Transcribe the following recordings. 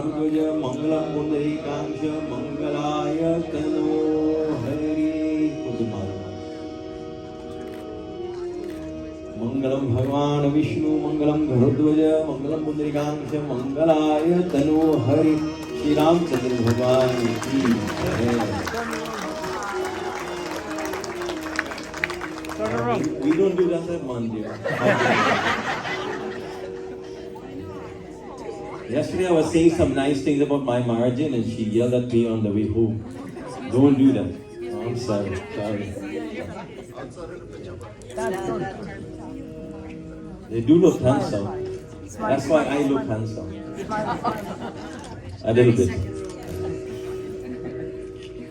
भरद्वज मंगलम पुंडरीकाक्ष मंगलाय तनो हरि। मंगलम भगवान विष्णु मंगलम भरद्वज मंगलम पुंडरीकाक्ष मंगलाय तनो हरि। श्री रामचंद्र भगवान की जय। We don't do that at Monday. Yesterday I was saying some nice things about my margin and she yelled at me on the way home. Don't do that. Oh, I'm sorry. They do look handsome. That's why I look handsome. A little bit.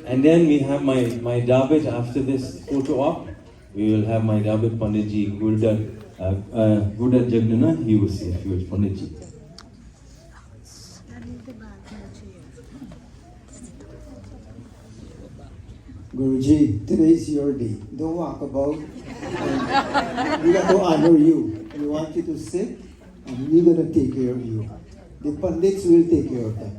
And then we have my David after this photo op. We will have my David Panditji, Gurda Jagnana, he will say a few words, Panditji. Guruji, today is your day. Don't walk about. We got to honor you. We want you to sit and we're going to take care of you. The Pandits will take care of them.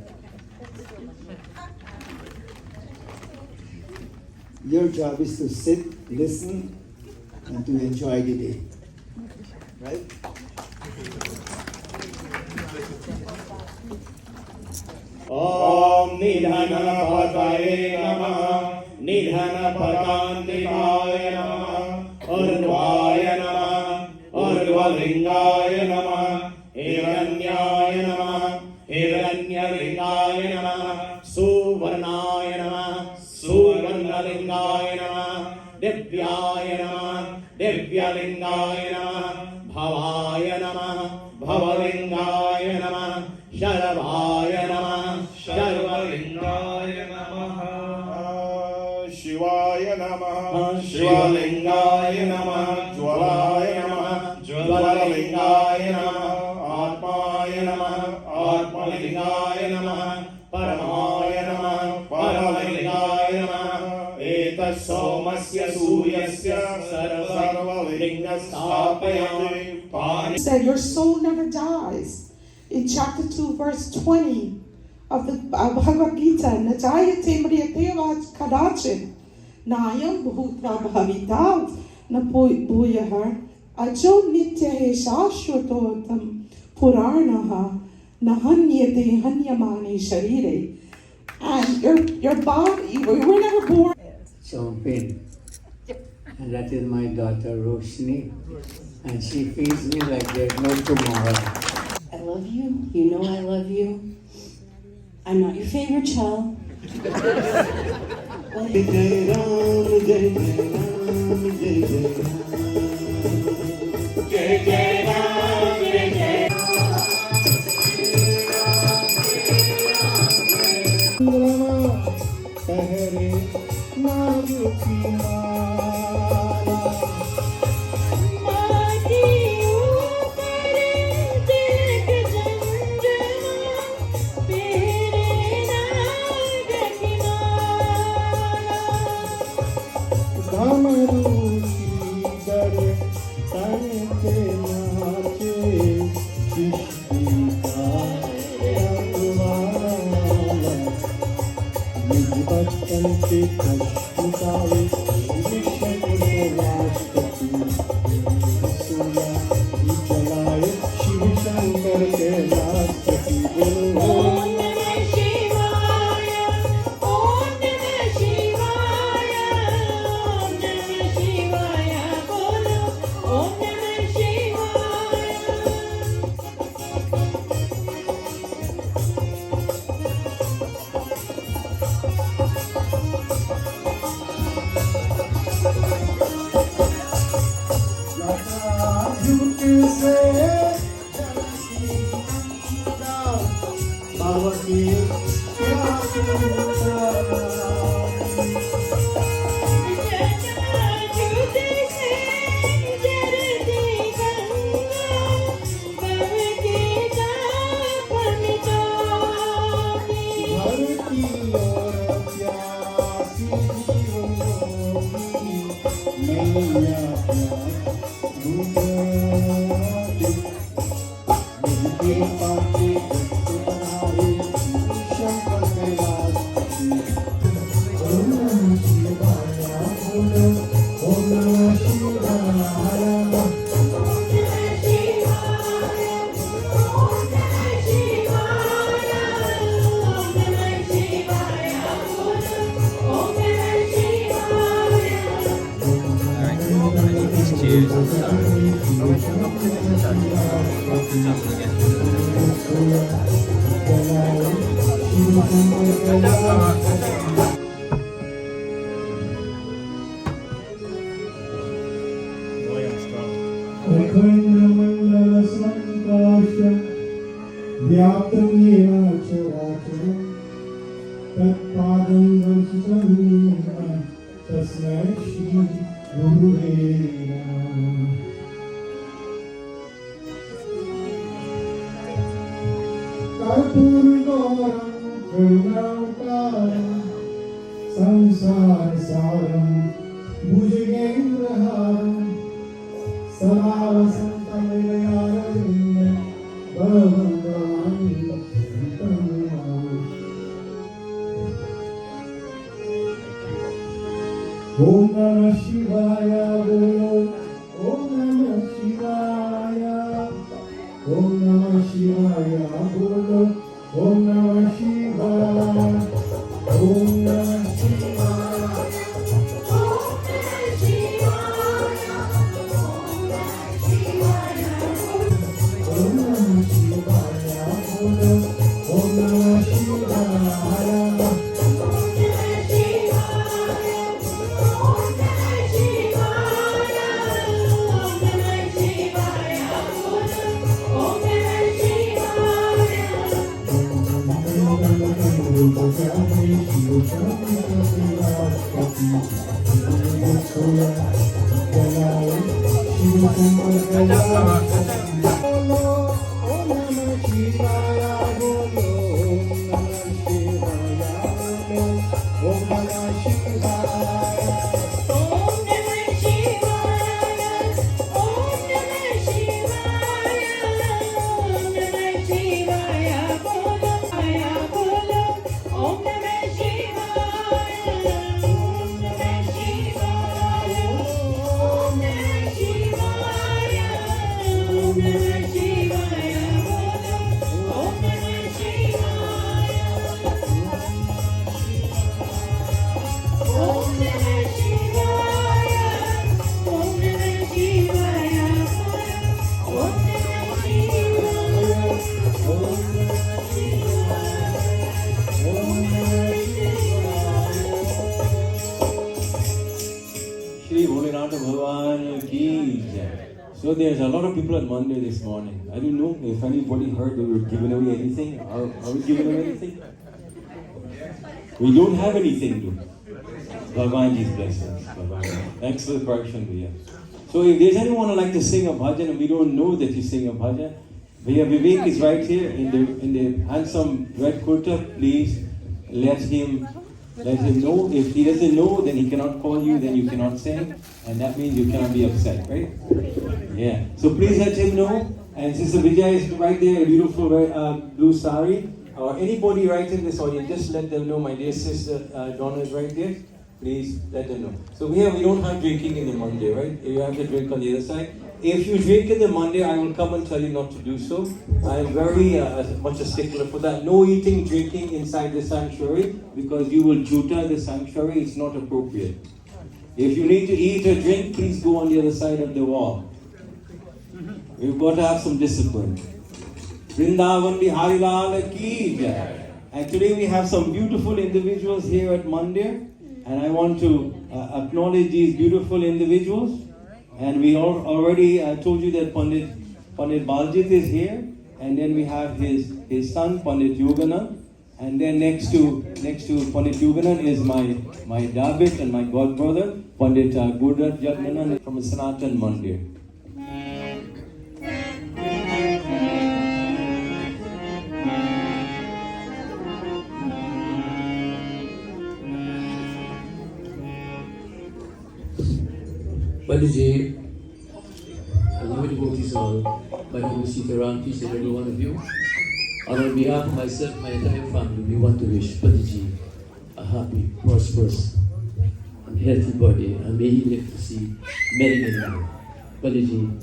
Your job is to sit, listen, and to enjoy the day. Right? Om Nidhana Pataye Namah Nidhana Patantikaye Namah Urdhvaya Namah Urdhvalingaya Namah Hiranyaya Namah Hiranyalingaya Namah Suvarnaya Namah Suvarnalingaya Namah Divyaya Namah Divyalingaya Namah Bhavaya Namah Bhavalingaya Namah Sharavaya Namah Sharavlingaya Namah Shivaya Namah Shivalingaya Namah Jwalaya Namah Jwalalingaya Namah Atmaya Namah Atmalingaya Namah Paramaya Namah Paramalingaya Namah Etas Somasya Suryasya Sarvalinga Stapayam. Said your soul never dies. In chapter 2, verse 20 of the Bhagavad Gita, Najayate Mriyateva Kadachin, Nayam Bhutra Bhavitat, Napuyahar, Ajo Nitya Shashwatotam, Puranaha, Nahanyate Hanyamani Sharire. And your body, we were never born. Chompin. And that is my daughter Roshni. And she feeds me like there's no tomorrow. I love you. You know I love you. I'm not your favorite child. व्याप्तं येन चराचरं तत्पादं दर्शितं येन तस्मै श्री गुरुवे नमः। कर्पूरगौरं करुणावतारं संसारसारं भुजगेन्द्रहारं सदा वसन्तं हृदयारविन्दं भवभवानी Om Namah Shivaya Bolo, Om Namah Shivaya, Om Namah Shivaya Bolo, Om Namah Shivaya, Om Namah Shivaya. Om Namah Shivaya Bolo, Om Namah Shivaya. So there's a lot of people at Monday this morning. I don't know if anybody heard that we were giving away anything. Are we giving away anything? We don't have anything to. Bhagavanji's blessings. Thanks for the correction, Bhaiya. So if there's anyone who like to sing a bhajan and we don't know that you sing a bhajan, Bhaiya Vivek is right here in the handsome red kurta. Please let him know. If he doesn't know, then he cannot call you, then you cannot sing, and that means you cannot be upset, right? Yeah. So please let him know. And Sister Vijay is right there, a beautiful blue sari. Or anybody right in this audience, just let them know. My dear sister Donna is right there. Please let them know. So we don't have drinking in the Monday, right? You have to drink on the other side. If you drink in the Monday, I will come and tell you not to do so. I am very much a stickler for that. No eating, drinking inside the sanctuary, because you will juta the sanctuary. It's not appropriate. If you need to eat or drink, please go on the other side of the wall. We've got to have some discipline. Vrindavan Bihari Lal Ki Jai. And today we have some beautiful individuals here at Mandir. And I want to acknowledge these beautiful individuals. And we already told you that Pandit Baljit is here. And then we have his son, Pandit Yoganand. And then next to Pandit Yoganand is my David and my godbrother, Pandit Gurdat Jagnanan from Sanatan Mandir. Panditji, allow me to go this all by the Sitaram, peace to every one of you. And on behalf of myself, my entire family, we want to wish Panditji a happy, prosperous, and healthy body, and may he live to see many, many more. Panditji.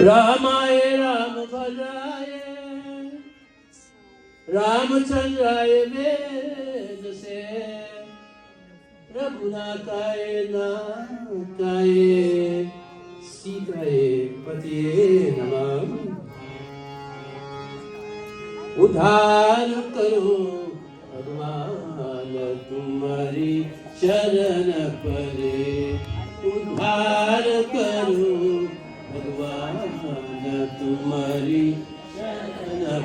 Ramaye Ram Bhajaye Ramachandraye Vedase रघुनाथाय नाथाय सीताय पतिये नमः। उद्धार करो भगवान तुम्हारी शरण परे। उद्धार करो भगवान तुम्हारी शरण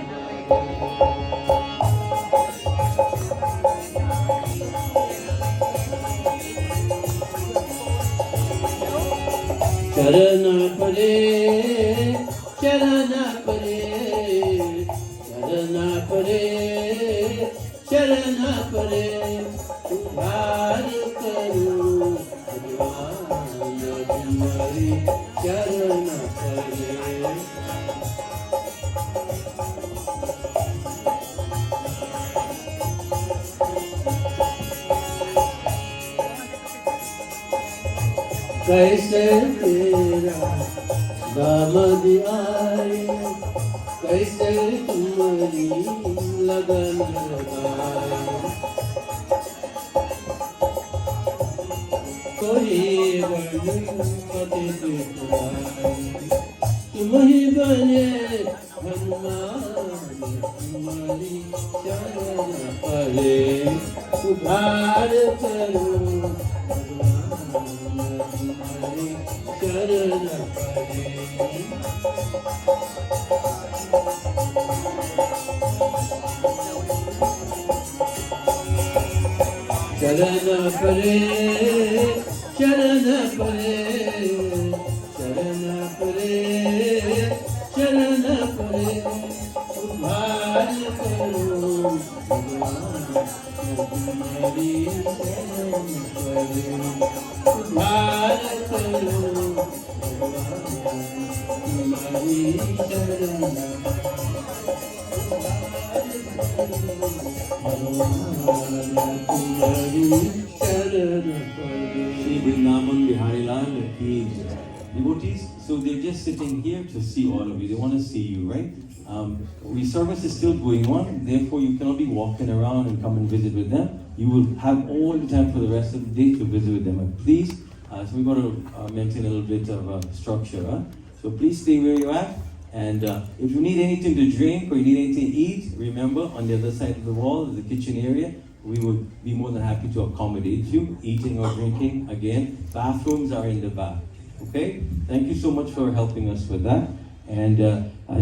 चरण परे चरण परे चरण परे चरण परे। उद्धार करो भगवान तुम्हारी चरण परे। कैसे तेरा दामद आए, कैसे तुम्हारी लगन लगाए। कोई वर्णन तुम ही बने हनुमान तुम्हारी शरण परे। उद्धार करो तुम्हारी शरण परे। चरण परे चरण परे चरण परे चरण परे। उद्धार करो भगवान तुम्हारी शरण परे। उद्धार करो भगवान तुम्हारी शरण Shri Vrindavan Bihari Lal ki jai. Devotees, so they're just sitting here to see all of you. They want to see you, right? Service is still going on, therefore you cannot be walking around and come and visit with them. You will have all the time for the rest of the day to visit with them. And please, so we've got to maintain a little bit of structure. So please stay where you're at. And if you need anything to drink or you need anything to eat, remember on the other side of the wall is the kitchen area. We would be more than happy to accommodate you, eating or drinking. Again, bathrooms are in the back. Okay? Thank you so much for helping us with that. And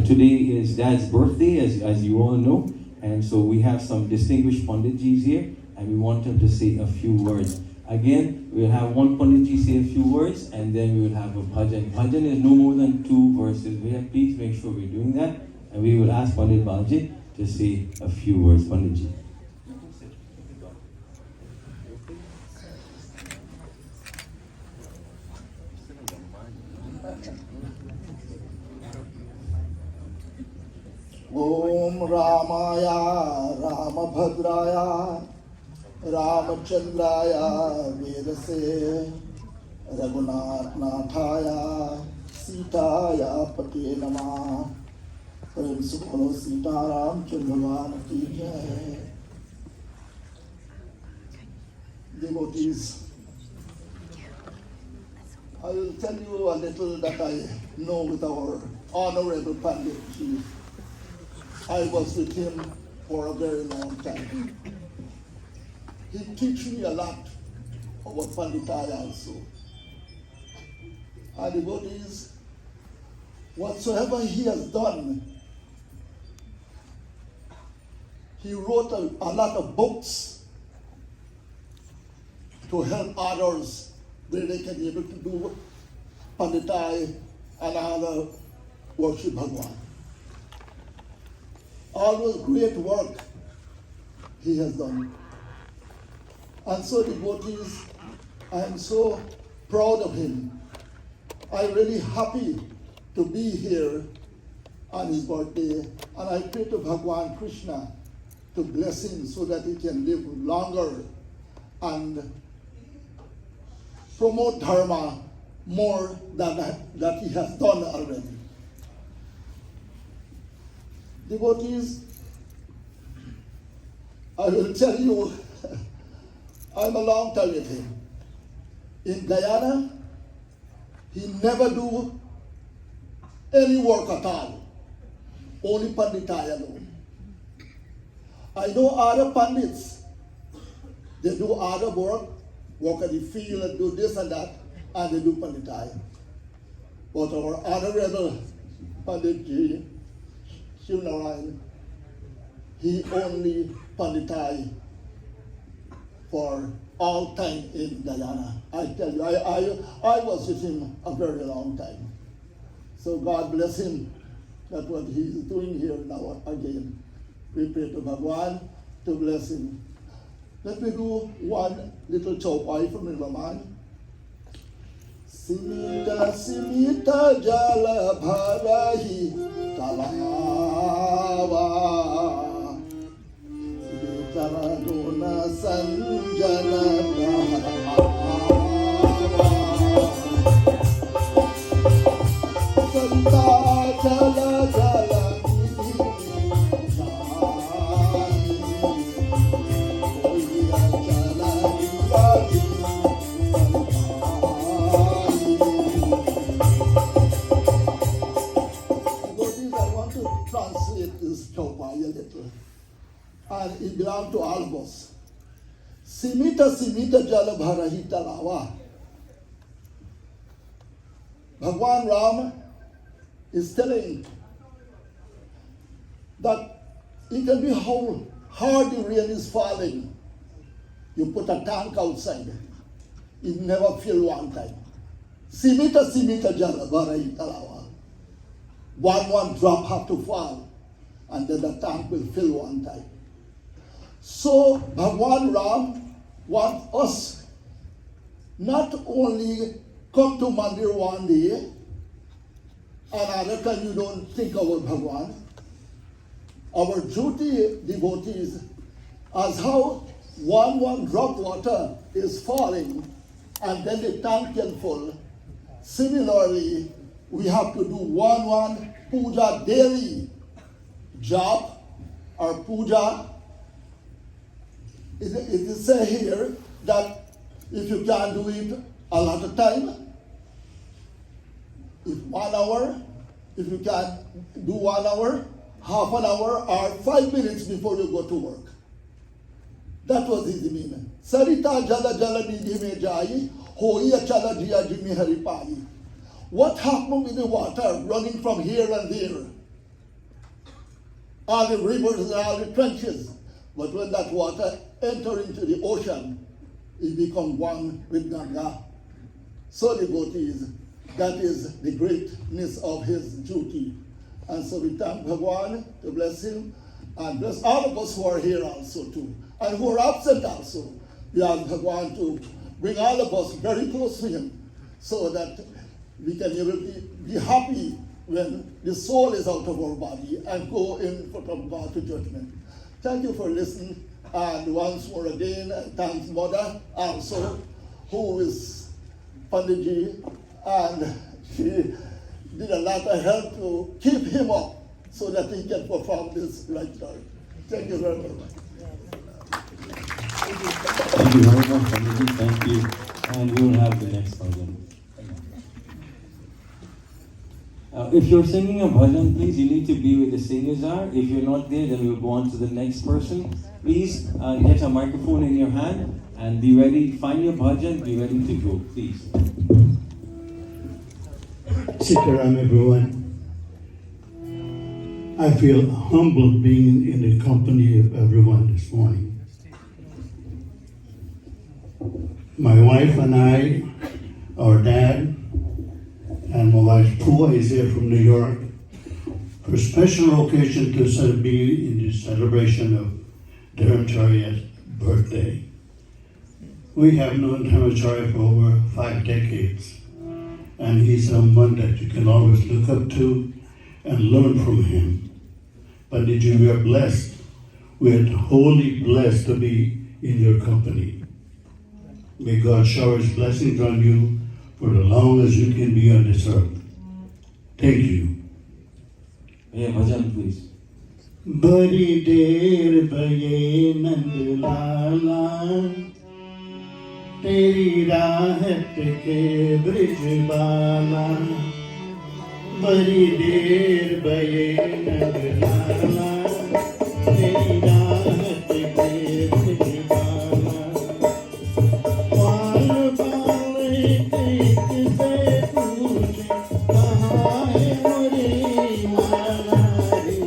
today is Dad's birthday, as you all know. And so we have some distinguished Panditjis here, and we want them to say a few words. Again, we'll have one Panditji say a few words, and then we will have a bhajan. Bhajan is no more than 2 verses. Please make sure we're doing that. And we will ask Pandit Balji to say a few words. Panditji. Om Ramaya Ramabhadraya Ramachandraya Vedase Raghunathaya Sitaya Pati Namah. Prem Sukho Sitaram Chandhavan Ki Jai. Devotees, I will tell you a little that I know with our Honorable Pandit Shri. I was with him for a very long time. He teach me a lot about Panditai also. And devotees, whatsoever he has done, he wrote a lot of books to help others where they can be able to do Panditai and other worship Bhagwan. All those great work he has done. And so devotees, I am so proud of him. I'm really happy to be here on his birthday, and I pray to Bhagwan Krishna to bless him so that he can live longer and promote Dharma more than that he has done already. Devotees, I will tell you, I'm a long time with him. In Guyana, he never do any work at all. Only Panditai alone. I know other Pandits, they do other work at the field and do this and that, and they do Panditai. But our other rebel, Pandit Shri Narayan, he only Panditai for all time in Guyana. I tell you, I was with him a very long time. So God bless him. That's what he's doing here now again. We pray to Bhagwan to bless him. Let me do one little chaupai from Raman. Simita simita jala bharahi talawa Simita dona sanjana bharawa Santa jala jala and it belongs to all of us. Simita simita jala bharahi talawa. Bhagwan Ram is telling that it can be how hard the rain is falling. You put a tank outside, it never fill one time. Simita simita jala bharahi talawa. One drop have to fall, and then the tank will fill one time. So Bhagwan Ram wants us not only come to Mandir one day, another time you don't think about Bhagwan. Our duty, devotees, as how one drop water is falling and then the tank can full. Similarly, we have to do one puja daily job or puja. It is said here that if you can't do it a lot of time, if 1 hour, if you can do 1 hour, half an hour, or 5 minutes before you go to work. That was his meaning. Sarita jala jala nidhi me jai, hoi achala jiya jimi haripai. What happened with the water running from here and there? All the rivers and all the trenches. But when that water enters into the ocean, it becomes one with Ganga. So devotees, that is the greatness of his duty. And so we thank Bhagwan to bless him and bless all of us who are here also too. And who are absent also. We ask Bhagwan to bring all of us very close to him so that we can be happy when the soul is out of our body and go in front of God to judgment. Thank you for listening. And once more again, thanks Mother also, who is Pandit, and she did a lot of help to keep him up so that he can perform this right time. Thank you very much. Thank you very much, Pandit. Thank you. And we will have the next bhajan. If you're singing a bhajan, please, you need to be where the singers are. If you're not there, then we'll go on to the next person. Please get a microphone in your hand and be ready. Find your bhajan, be ready to go, please. Sitaram, everyone. I feel humbled being in the company of everyone this morning. My wife and I, our dad, and my wife Pua is here from New York for a special occasion to be in the celebration of Dharmacharya's birthday. We have known Dharmacharya for over 5 decades, and he's someone that you can always look up to and learn from him. Panditji, we are blessed. We are wholly blessed to be in your company. May God shower his blessings on you for as long as you can be on this earth. Thank you. Yeah, bhajan, please. Bari der baye nand lala तेरी राहत के bridge बाला बड़ी देर बये नगलाला तेरी राहत के bridge बाला पाल पाल एक से पूछे कहाँ है मोरे माला रे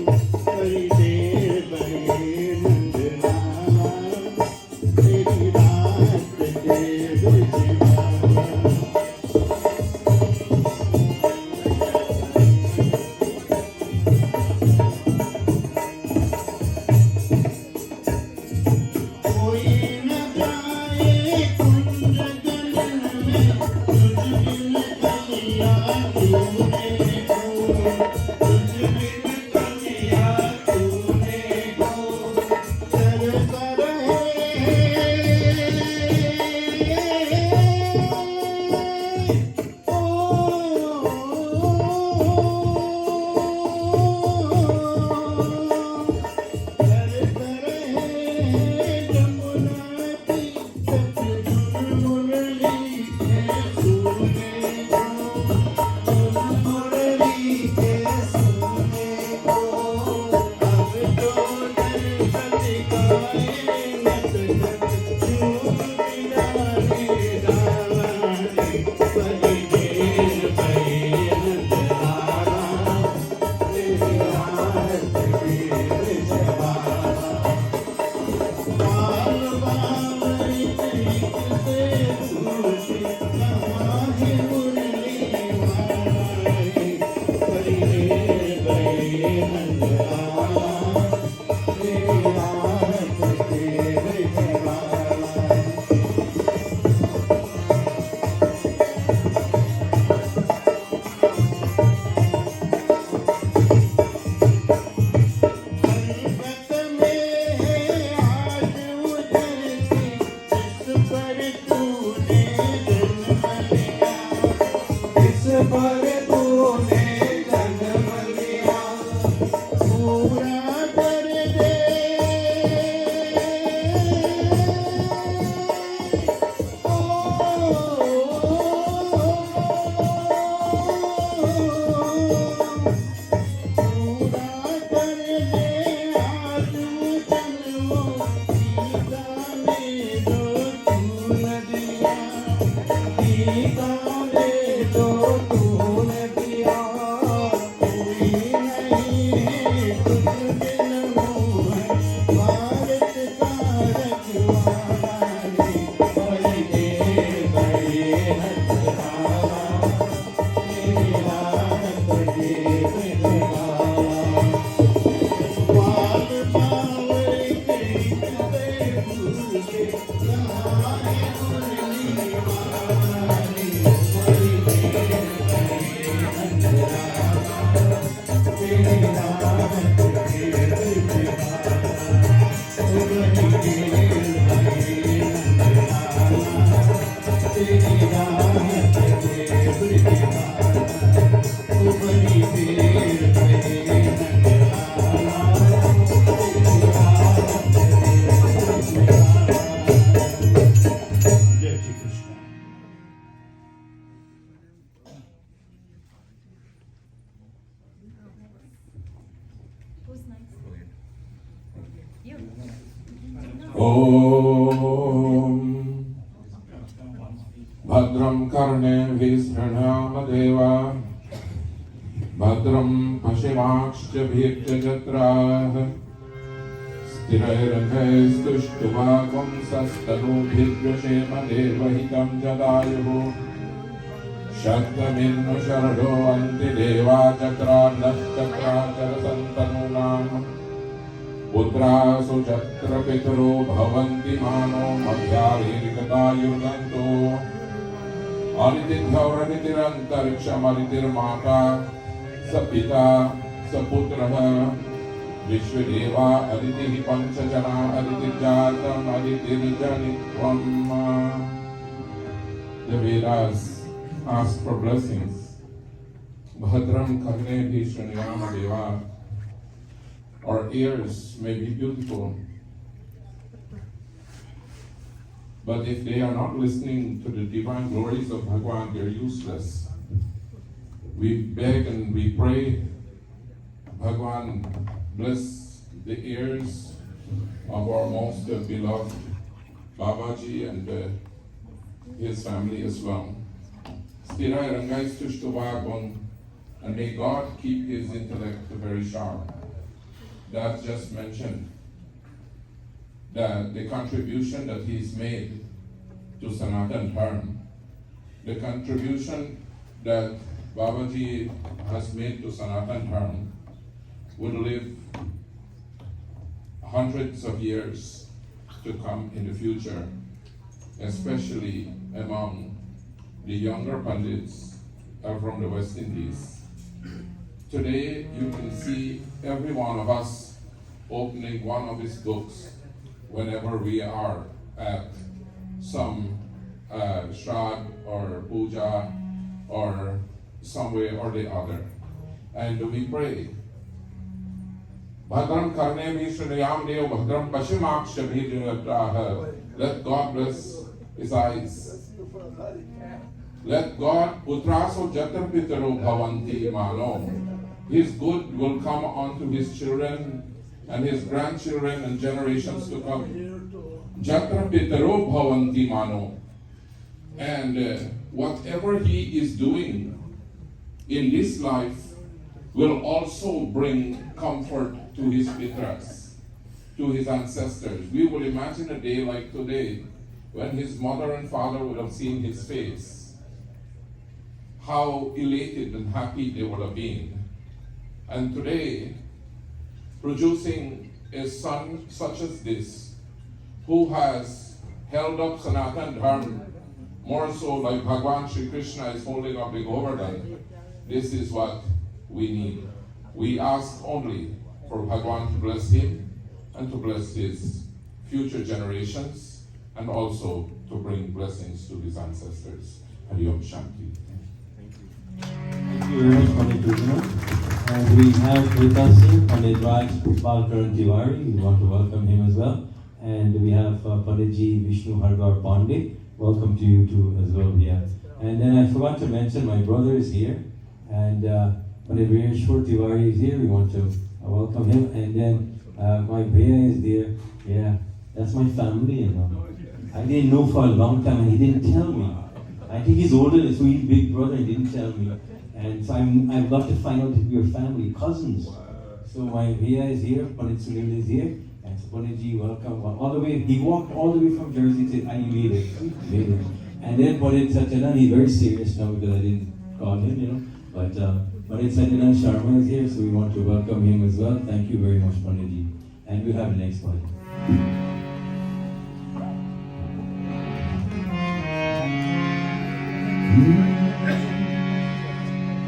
बड़ी देर बये नगलाला तेरी राहत के ब्रिज बाला कोई न जाए कुंज गगन में तुझ बिन कलिया तूने को तुझ बिन कलिया तूने को चलता रहे भद्रं कर्णेभिः देवा भद्रं पश्यमाक्षभिर्यजत्राः स्थिरैरङ्गैस्तुष्टुवागुंसस्तनूभिर्यशेम देवहितं जदायुः शब्दमिन्नु शरदो अन्ति देवा चक्रान्नश्चक्राचरसन्तनूनाम् पुत्रासु चक्र पितरो भवन्ति मानो मध्यारीरिकतायुर्गन्तो अनितिर्भवनितिरन्तरिक्षमनितिर्माता स पिता स पुत्रः Vishwadeva अदितिः पञ्चजना अदितिर्जातम् अदितिर्जनित्वम्. The Vedas ask for blessings. Bhadram karnehi shriyam deva. Our ears may be beautiful, But if they are not listening to the divine glories of Bhagwan, they're useless. We beg and we pray, Bhagwan, bless the ears of our most beloved Babaji and his family as well. Stirai Rangai Stushtovagwan, and may God keep his intellect very sharp. That just mentioned that the contribution that he's made to Sanatan Dharma, the contribution that Babaji has made to Sanatan Dharma would live hundreds of years to come in the future, especially among the younger Pandits from the West Indies. Today, you can see every one of us opening one of his books whenever we are at some Shrad or Puja or some way or the other. And we pray, Bhadram Karne Vishnayam Deo Bhadram Pashimaksh Bhidrah. Let God bless his eyes. Let God Putraso Jatra Pitaro Bhavanti Mano. His good will come onto his children and his grandchildren and generations to come. Jatra Pitaro Bhavanti Mano. And whatever he is doing in this life will also bring comfort to his pitras, to his ancestors. We will imagine a day like today when his mother and father would have seen his face, how elated and happy they would have been. And today, producing a son such as this, who has held up Sanatan Dharma, more so like Bhagwan Shri Krishna is holding up the Govardhan, this is what we need. We ask only for Bhagwan to bless him and to bless his future generations and also to bring blessings to his ancestors. Hari Om Shanti. Thank you very much, Pandit Bhushan. And we have with us here Pandit Raj Balkaran Tiwari. We want to welcome him as well. And we have Pandit Ji Vishnu Hardwar Pandit. Welcome to you too as well here. And then I forgot to mention my brother is here. And Pandit Vireshwar Tiwari is here. We want to welcome him. And then my Bhaiya is there. Yeah, that's my family, you know. I didn't know for a long time and he didn't tell me. I think he's older, so he's big brother, he didn't tell me. And so I've got to find out if we're family, cousins. So my Bhaiya is here, Pandit Sunil is here. And so Pandit Ji, welcome. All the way, he walked all the way from Jersey to, and he made it. And then Pandit Satyanan, he's very serious now because I didn't call him, you know. But Pandit Satyanan Sharma is here, so we want to welcome him as well. Thank you very much, Pandit Ji. And we'll have the next one.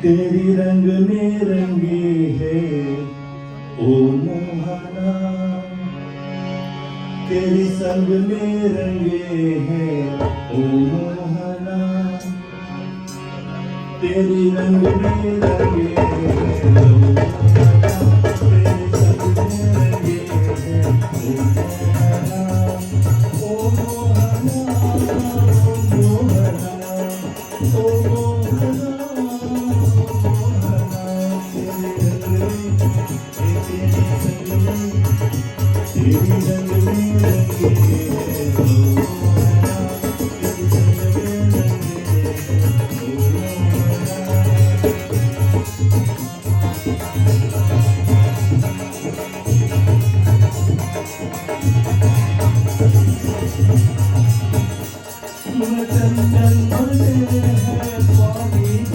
तेरी रंग में रंगे है ओ मोहना, तेरी संग में रंगे है ओ मोहना, तेरी रंग में रंगे है ओ मोहना, तेरी संग में रंगे है ओ मोहना, ओ मोहना, ओ मोहना। चंदन है पानी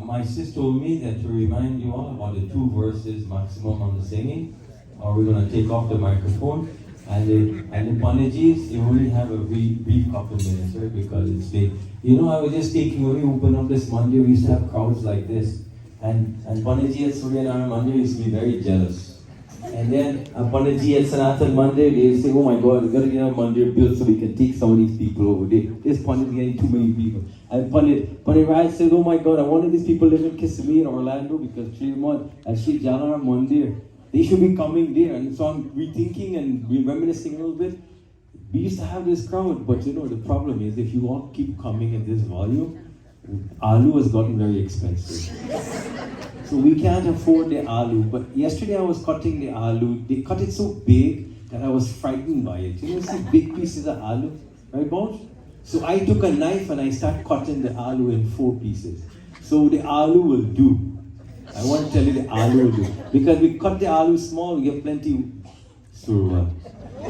My sis told me that to remind you all about the 2 verses maximum on the singing, or we're going to take off the microphone. And the Panditjis, you only have a brief couple minutes, right? Because it's late. You know, I was just thinking when we opened up this Monday, we used to have crowds like this. And Panditji at Swaminarayan Monday used to be very jealous. And then Panditji at Sanatan Monday, they used to say, oh my God, we got to get our Monday built so we can take some of these people over there. This Pandit getting too many people. And Pandit Raj said, oh my God, I wanted these people live in Kissimmee in Orlando because Shree and Shri Jalan Monday. They should be coming there. And so I'm rethinking and reminiscing a little bit. We used to have this crowd, but you know, the problem is if you all keep coming at this volume, aloo has gotten very expensive. So we can't afford the aloo. But yesterday I was cutting the aloo. They cut it so big that I was frightened by it. You know, see big pieces of aloo, right, boss? So I took a knife and I started cutting the aloo in 4 pieces. So the aloo will do. I want to tell you the aloo will do. Because we cut the aloo small, we get plenty surwa,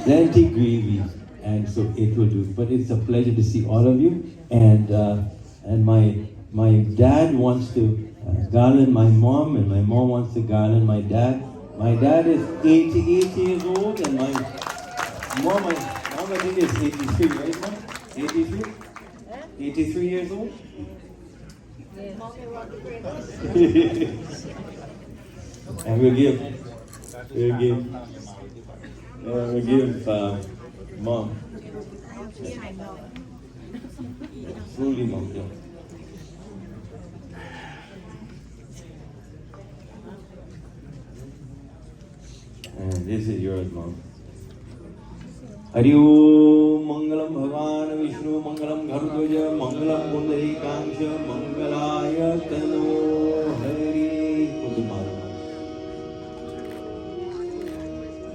plenty gravy, and so it will do. But it's a pleasure to see all of you. And my dad wants to garland my mom, and my mom wants to garland my dad. My dad is 88 years old, and my mom I think is 83, right, Mom? 83? 83 years old? And we'll give Mom. Slowly, Mom, yeah. And this is yours, Mom. Hari Om Mangalam Bhagavan Vishnu Mangalam Gharudvaja Mangalam Pundarikangsha Mangalaya Tano Hari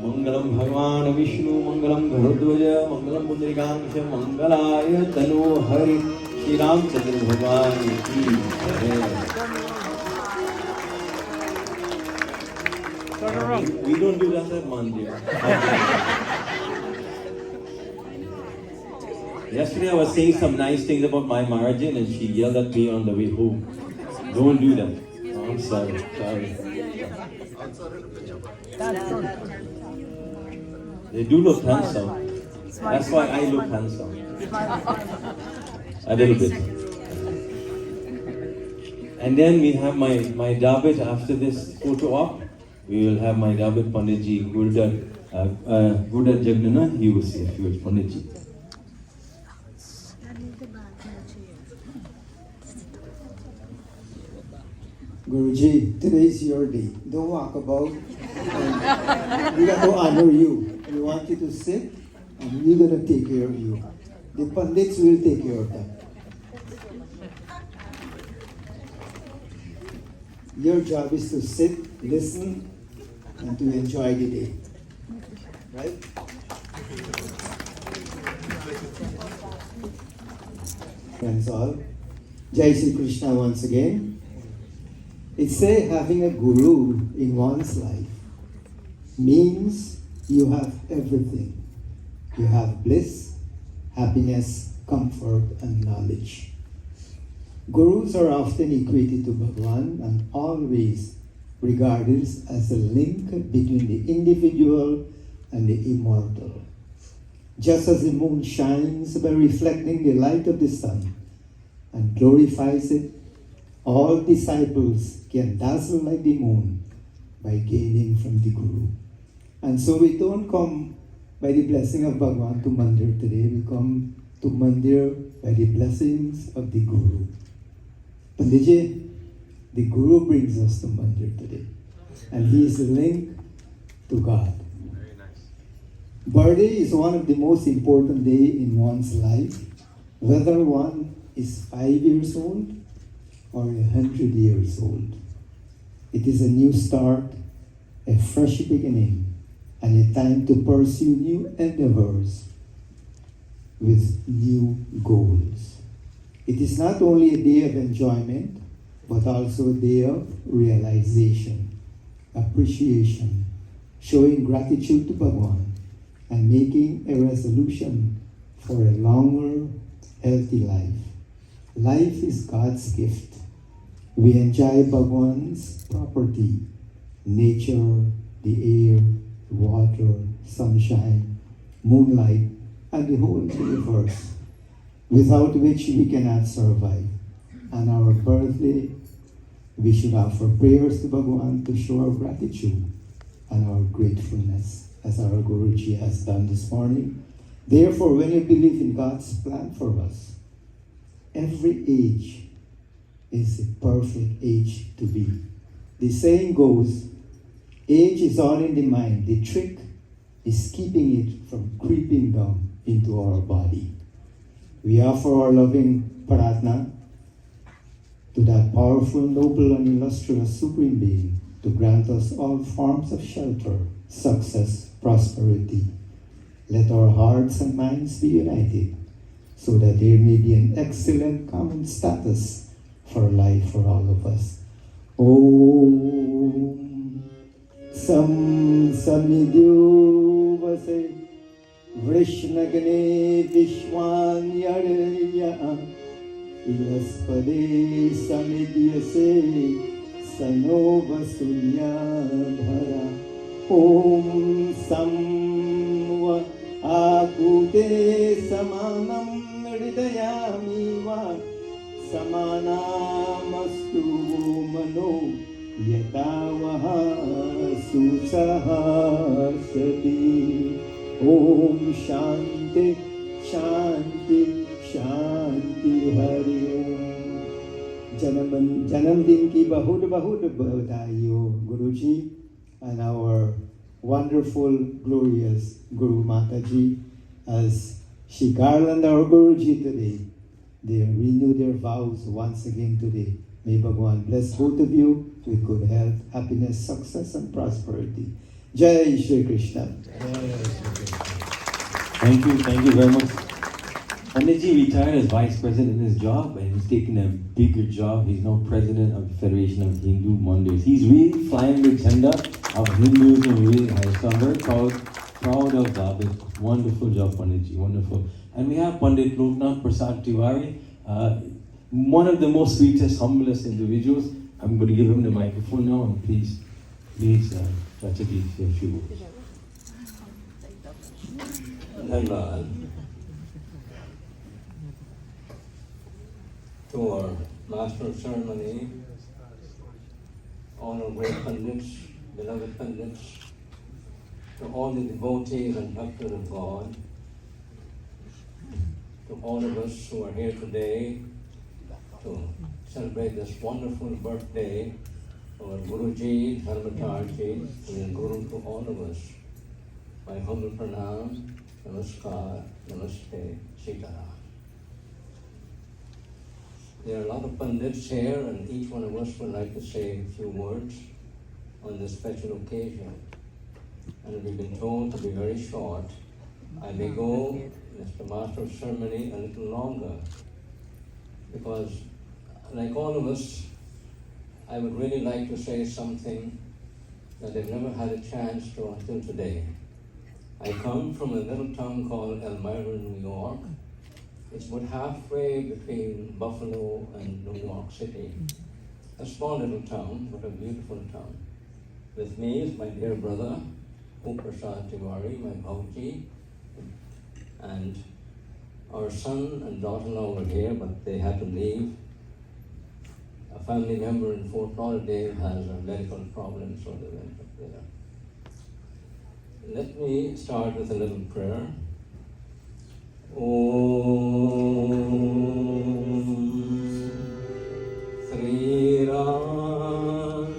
Mangalam Bhagavan Vishnu Mangalam Gharudvaja Mangalam Pundarikangsha Mangalaya Tano Hari Shri Ramchandra Bhagavan ki We don't do that at Monday. Yesterday I was saying some nice things about my margin and she yelled at me on the way home. Don't do that. Oh, I'm sorry. They do look handsome. That's why I look handsome. A little bit. And then we have my Dabit after this photo op. We will have my Dabit Panditji Gurda Jagnana. He will say a few words, Panditji. Guruji, today is your day. Don't walk about. We got to honor you. We want you to sit, and we're going to take care of you. The Pandits will take care of that. Your job is to sit, listen, and to enjoy the day. Right? Friends all, Jai Sri Krishna once again. It's say having a guru in one's life means you have everything. You have bliss, happiness, comfort, and knowledge. Gurus are often equated to Bhagwan and always regarded as a link between the individual and the immortal. Just as the moon shines by reflecting the light of the sun and glorifies it, all disciples can dazzle like the moon by gaining from the Guru. And so we don't come by the blessing of Bhagwan to Mandir today. We come to Mandir by the blessings of the Guru. Pandit, the Guru brings us to Mandir today, and he is the link to God. Birthday is one of the most important days in one's life, whether one is 5 years old or 100 years old. It is a new start, a fresh beginning, and a time to pursue new endeavors with new goals. It is not only a day of enjoyment, but also a day of realization, appreciation, showing gratitude to Bhagwan, and making a resolution for a longer, healthy life. Life is God's gift. We enjoy Bhagwan's property, nature, the air, water, sunshine, moonlight, and the whole universe, without which we cannot survive. On our birthday, we should offer prayers to Bhagwan to show our gratitude and our gratefulness, as our Guruji has done this morning. Therefore, when you believe in God's plan for us, every age is a perfect age to be. The saying goes, age is all in the mind. The trick is keeping it from creeping down into our body. We offer our loving pratna to that powerful, noble, and illustrious Supreme Being to grant us all forms of shelter, success, prosperity. Let our hearts and minds be united so that there may be an excellent common status for life for all of us. Om Sam Samidhu Vase Vrishnagne Vishwanyarya Ilaspade Samidyase Sanova Sunya Bhara Om Samva Akute Samanam Hridayami Va Samanamastu Mano Yatavaha Susahasati Om Shanti Shanti Shanti Hari Om Janamdin ki bahut bahut badaiyo Guruji and our wonderful glorious Guru Mataji, as she garland our Guruji today. They renew their vows once again today. May Bhagwan bless both of you with good health, happiness, success, and prosperity. Jai Shri Krishna. Thank you very much. Panditji retired as vice president in his job, and he's taking a bigger job. He's now president of the Federation of Hindu Mandirs. He's really flying the agenda of Hinduism really high. So I'm very proud of that. Wonderful job, Panditji, wonderful. And we have Pandit Loknath Prasad Tiwari, one of the most sweetest, humblest individuals. I'm going to give him the microphone now, and please, Chachaji, say a few words. Dhanyavad. To our Master of Ceremony, all our great Pandits, beloved Pandits, to all the devotees and bhaktas of God, to all of us who are here today to celebrate this wonderful birthday of our Guruji, Dharmatarji, who is Guru to all of us. My humble pranam, namaskar, namaste, sitaram. There are a lot of Pandits here, and each one of us would like to say a few words on this special occasion. And we've been told to be very short. I may go, Mr. Master of Ceremony, a little longer, because like all of us, I would really like to say something that I've never had a chance to until today. I come from a little town called Elmira, New York. It's about halfway between Buffalo and New York City. A small little town, but a beautiful town. With me is my dear brother, Prasad Tiwari, my Bhauji, and our son and daughter-in-law were here, but they had to leave. A family member in Fort Lauderdale has a medical problem, so they went up there. Let me start with a little prayer. Sri Ram,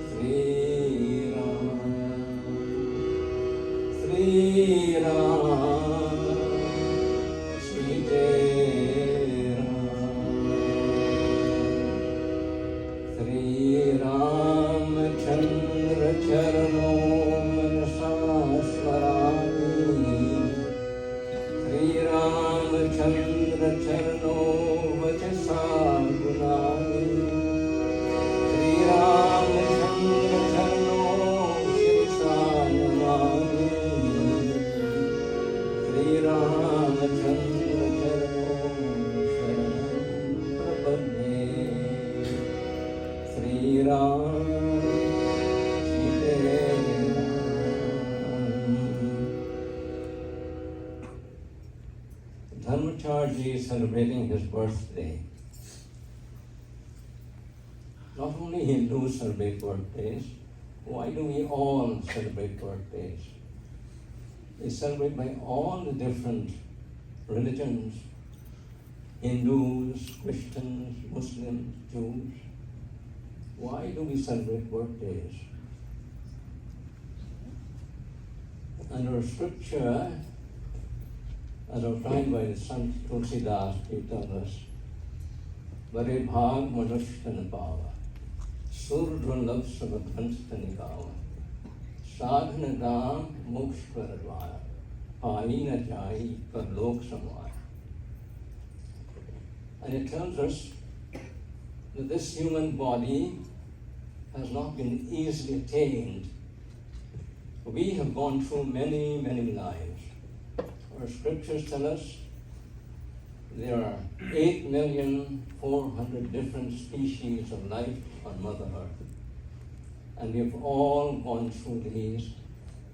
Sri Ram, Sri Ram, Sri Ram, Sri Ram Chandra Charano Manasa Smarami, Sri Ram Chandra Charano Vachasa Gunami, Sri Ram Chandra Charano Shirisa Namami, Sri Ram Chandra Charano Sharanam Prapadne, Sri Ram Sri Ram. Dharmacharji is celebrating his birthday. Not only Hindus celebrate birthdays, why do we all celebrate birthdays? It's celebrated by all the different religions, Hindus, Christians, Muslims, Jews. Why do we celebrate birthdays? Under scripture, as outlined by the Sant Tulsidas, he tells us, Bare bhag manushtan pava, surdurlabh sabadhanstani kava, sadhana gram moksha paradvaya, pai na jai par lok samvaya. And it tells us that this human body has not been easily attained. We have gone through many, many lives. Our scriptures tell us there are 8,400,000 different species of life on Mother Earth. And we've all gone through these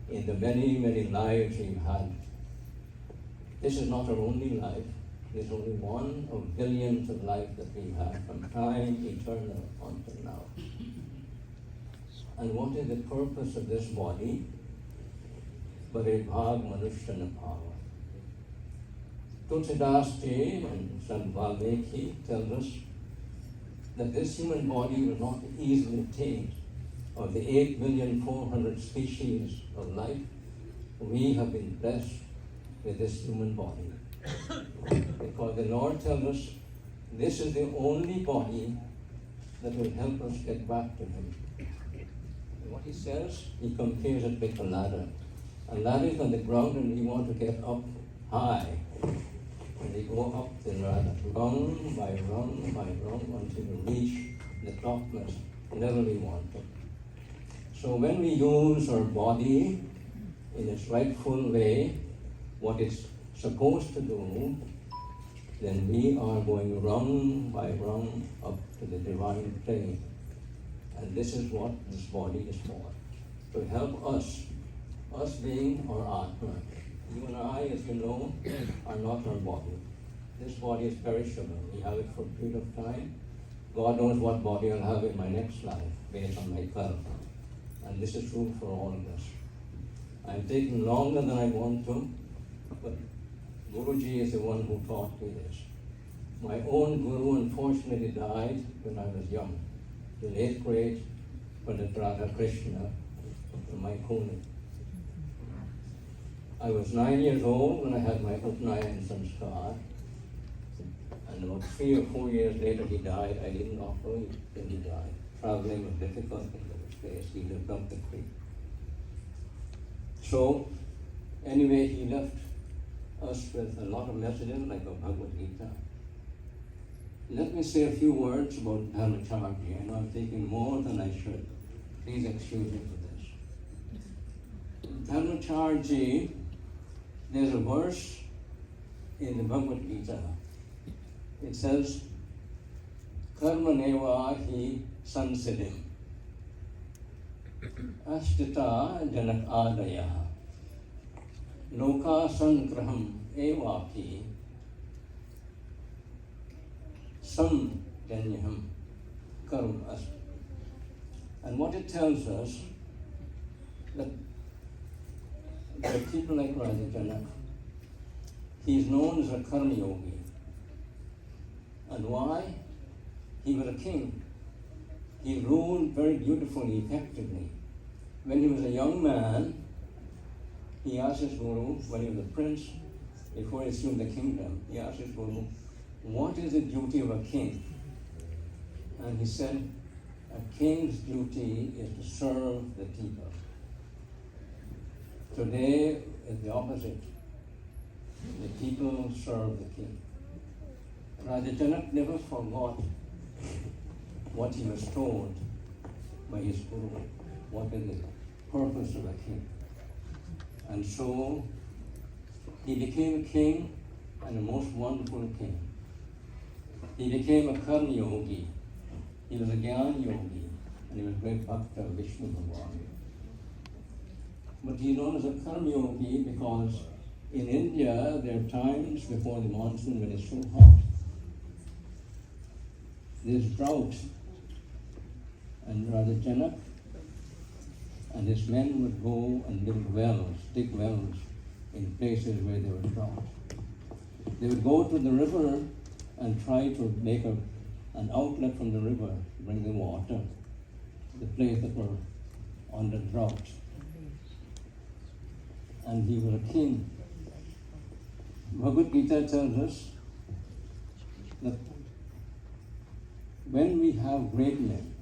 in the many, many lives we've had. This is not our only life. There's only one of billions of lives that we have from time eternal until now. And what is the purpose of this body? Bare bhag manushyan bhava. Tulsidas Ji and Sant Valmiki tells us that this human body was not easily attained. Of the 8,400,000 species of life, we have been blessed with this human body. Because the Lord tells us this is the only body that will help us get back to Him. And what He says, He compares it with a ladder. A ladder is on the ground and we want to get up high. And they go up the ladder, rung by rung by rung, until we reach the topmost level we want to. So when we use our body in its rightful way, what it's supposed to do, then we are going rung by rung up to the divine plane. And this is what this body is for. To help us being our Atma. You and I, as you know, are not our body. This body is perishable. We have it for a period of time. God knows what body I'll have in my next life, based on my karma. And this is true for all of us. I'm taking longer than I want to, but Guruji is the one who taught me this. My own Guru unfortunately died when I was young. The late great Pandit Krishna from my Pundit. I was 9 years old when I had my Upnayana Sanskar, and about 3 or 4 years later he died. I didn't know when he died. Traveling was difficult in those days. He lived up the creek. So, anyway, he left us with a lot of messages like a Bhagavad Gita. Let me say a few words about Dharmacharji. I know I'm taking more than I should. Please excuse me for this. Dharmacharji, there's a verse in the Bhagavad Gita. It says, Karma neva hi sansiddhim ashtita janak adaya loka sangraham evapi sam janyaham karum ast. And what it tells us, that people like Raja Janak, He is known as a Karma Yogi. And why? He was a king. He ruled very beautifully, effectively. When he was a young man, he asked his guru, when he was a prince, before he assumed the kingdom, he asked his guru, what is the duty of a king? And he said, a king's duty is to serve the people. Today is the opposite. The people serve the king. Raja Janak never forgot what he was told by his guru, what is the purpose of a king. And so he became a king, and a most wonderful king. He became a Karma Yogi. He was a Gyan Yogi, and he was a great Bhakta of Vishnu Bhagavan. But he is known as a Karma Yogi because in India there are times before the monsoon when it's so hot. There's drought, and Raja Janak and his men would go and build wells, dig wells in places where there was drought. They would go to the river and try to make an outlet from the river, bring the water to the place that were under drought. And he was a king. Bhagavad Gita tells us that when we have great men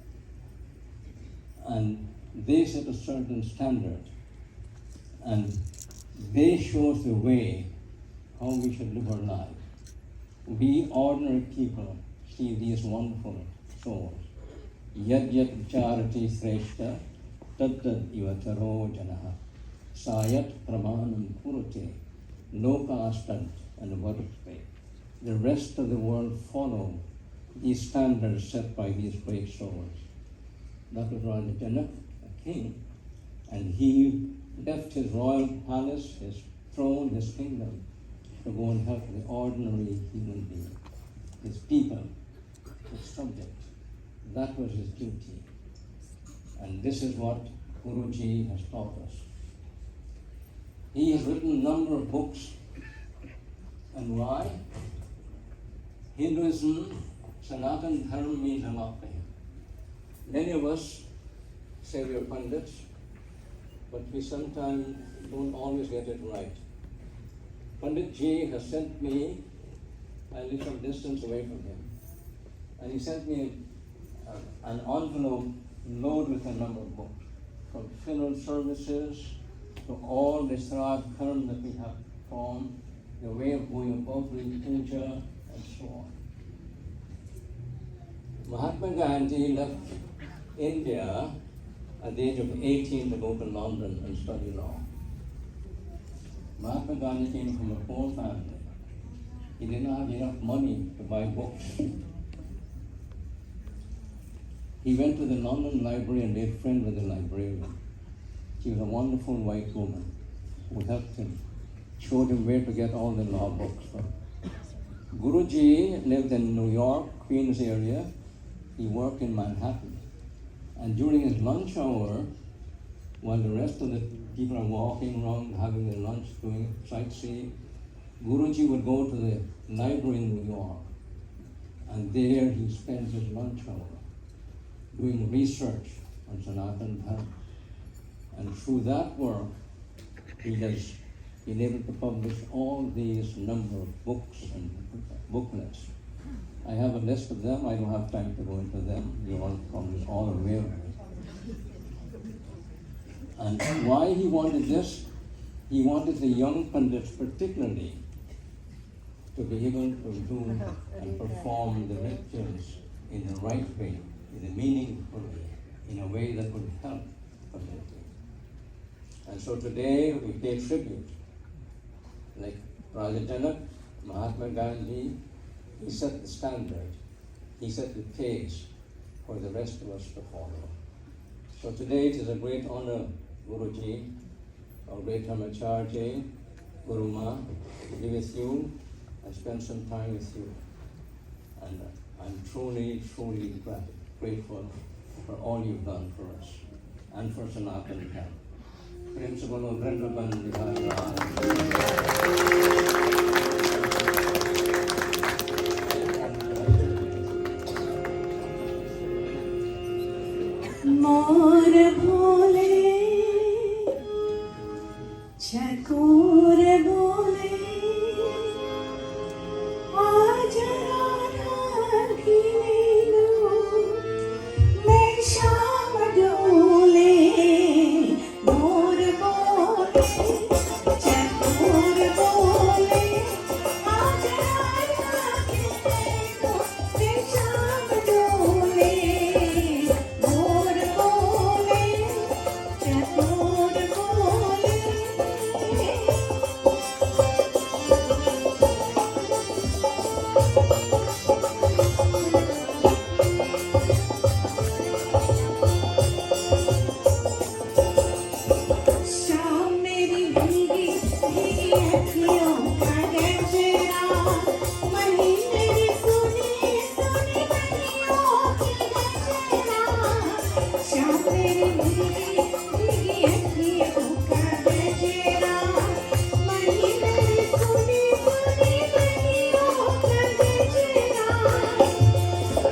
and they set a certain standard and they show us the way how we should live our life, we ordinary people see these wonderful souls. Yad yat charati sreshta tad tad ivataro janaha sayat pramanam kurute lokastad and varute. The rest of the world follow these standards set by these great souls. That was Raja Janak, a king, and he left his royal palace, his throne, his kingdom, to go and help the ordinary human being, his people, his subject. That was his duty. And this is what Guruji has taught us. He has written a number of books. And why? Hinduism, Sanatan Dharma means a lot to him. Many of us say we are Pandits, but we sometimes don't always get it right. Pandit Ji has sent me, I live some distance away from him, and he sent me an envelope loaded with a number of books, from funeral services to all the Shrad Karma that we have formed, the way of going about with puja, and so on. Mahatma Gandhi left India at the age of 18 to go to London and study law. Mahatma Gandhi came from a poor family. He did not have enough money to buy books. He went to the London library and made friends with the librarian. She was a wonderful white woman who helped him, showed him where to get all the law books from. Guruji lived in New York, Queens area. He worked in Manhattan. And during his lunch hour, while the rest of the people are walking around, having their lunch, doing sightseeing, Guruji would go to the library in New York. And there he spends his lunch hour doing research on Sanatan Dharma. And through that work, he has been able to publish all these number of books and booklets. I have a list of them. I don't have time to go into them. You're all probably all aware of it. And why he wanted this? He wanted the young Pandits particularly to be able to do and perform the rituals in the right way, in a meaningful way, in a way that would help the community. And so today we pay tribute. Like Raja Janak, Mahatma Gandhi, he set the standard. He set the pace for the rest of us to follow. So today it is a great honor, Guruji, our great Dharmacharya, Guru Ma, to be with you and spend some time with you. And I'm truly, truly grateful for all you've done for us and for Sanatan Dharma. Principal of Vrindavan Vihara. मोर भोले चकोर बोले आज राधा की लो मैं शाम डोले मोर बोले चकोर बोले आज राधा की लो मैं शाम डोले मोर बोले चकोर बोले शाम मेरी भीगी भीगी अखियों का गजरा मही मेरी सुनी सुनी अखियों की गजरा शाम मेरी भीगी भीगी अखियों का गजरा मही मेरी सुनी सुनी अखियों का गजरा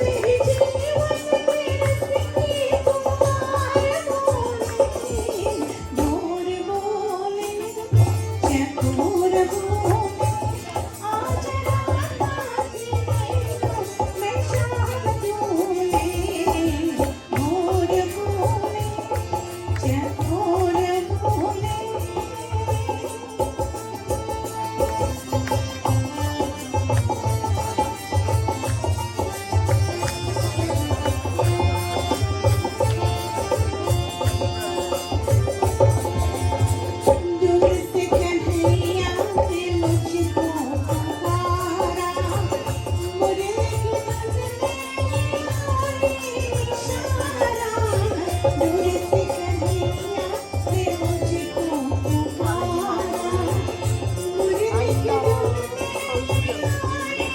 मेरी जीवन मेरा सिंगी कुमार बोले मोर बोले चकोर बोले आज राधा की लो मैं शाम डोले मोर बोले चकोर बोले दूर से कन्हैया ने मुझको पुकारा मुरली की धुन में इशारा दूर से कन्हैया ने मुझको पुकारा मुरली की धुन में इशारा मेरे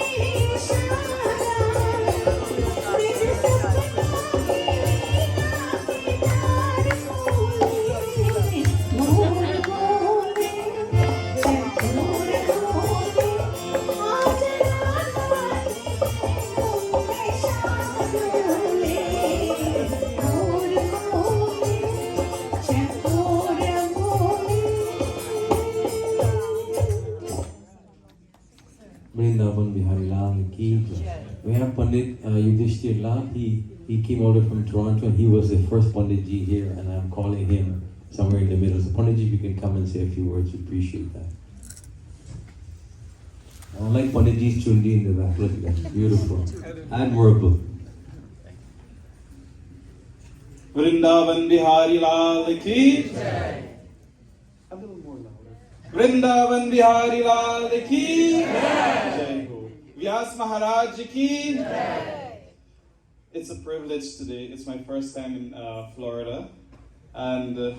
सपनों की मीनार बोले मोर बोले चकोर बोले आज राधा की लो मैं शाम डोले मोर बोले चकोर बोले Vrindavan Bihari Lal ki jai. We have Pandit Yudhishthir Lal. He came over from Toronto and he was the first Pandit ji here, and I'm calling him somewhere in the middle. So Pandit ji, if you can come and say a few words, we appreciate that. I like Pandit ji's chundi in the back. Look at that, beautiful, admirable. Vrindavan Bihari Lal ki a little more louder. Vrindavan Bihari Lal ki Jai Ho. Vyas Maharaj ki It's a privilege today. It's my first time in Florida, and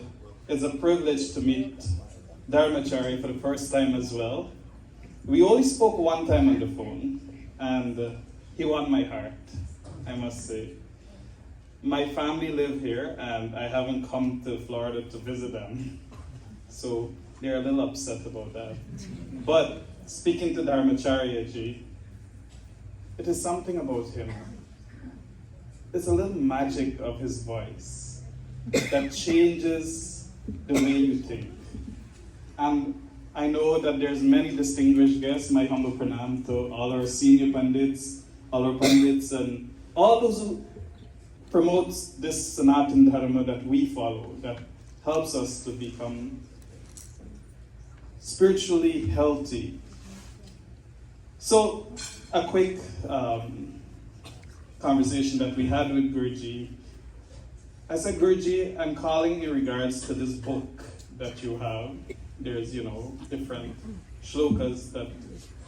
it's a privilege to meet Dharmachari for the first time as well. We only spoke one time on the phone, and he won my heart, I must say. My family live here, and I haven't come to Florida to visit them, so they're a little upset about that. But speaking to Dharmacharya ji, it is something about him. It's a little magic of his voice that changes the way you think. And I know that there's many distinguished guests. My humble pranam to all our senior Pandits, all our Pandits, and all those who promotes this Sanatan Dharma that we follow, that helps us to become spiritually healthy. So, a quick conversation that we had with Guruji. I said, Guruji, I'm calling in regards to this book that you have. There's, different shlokas that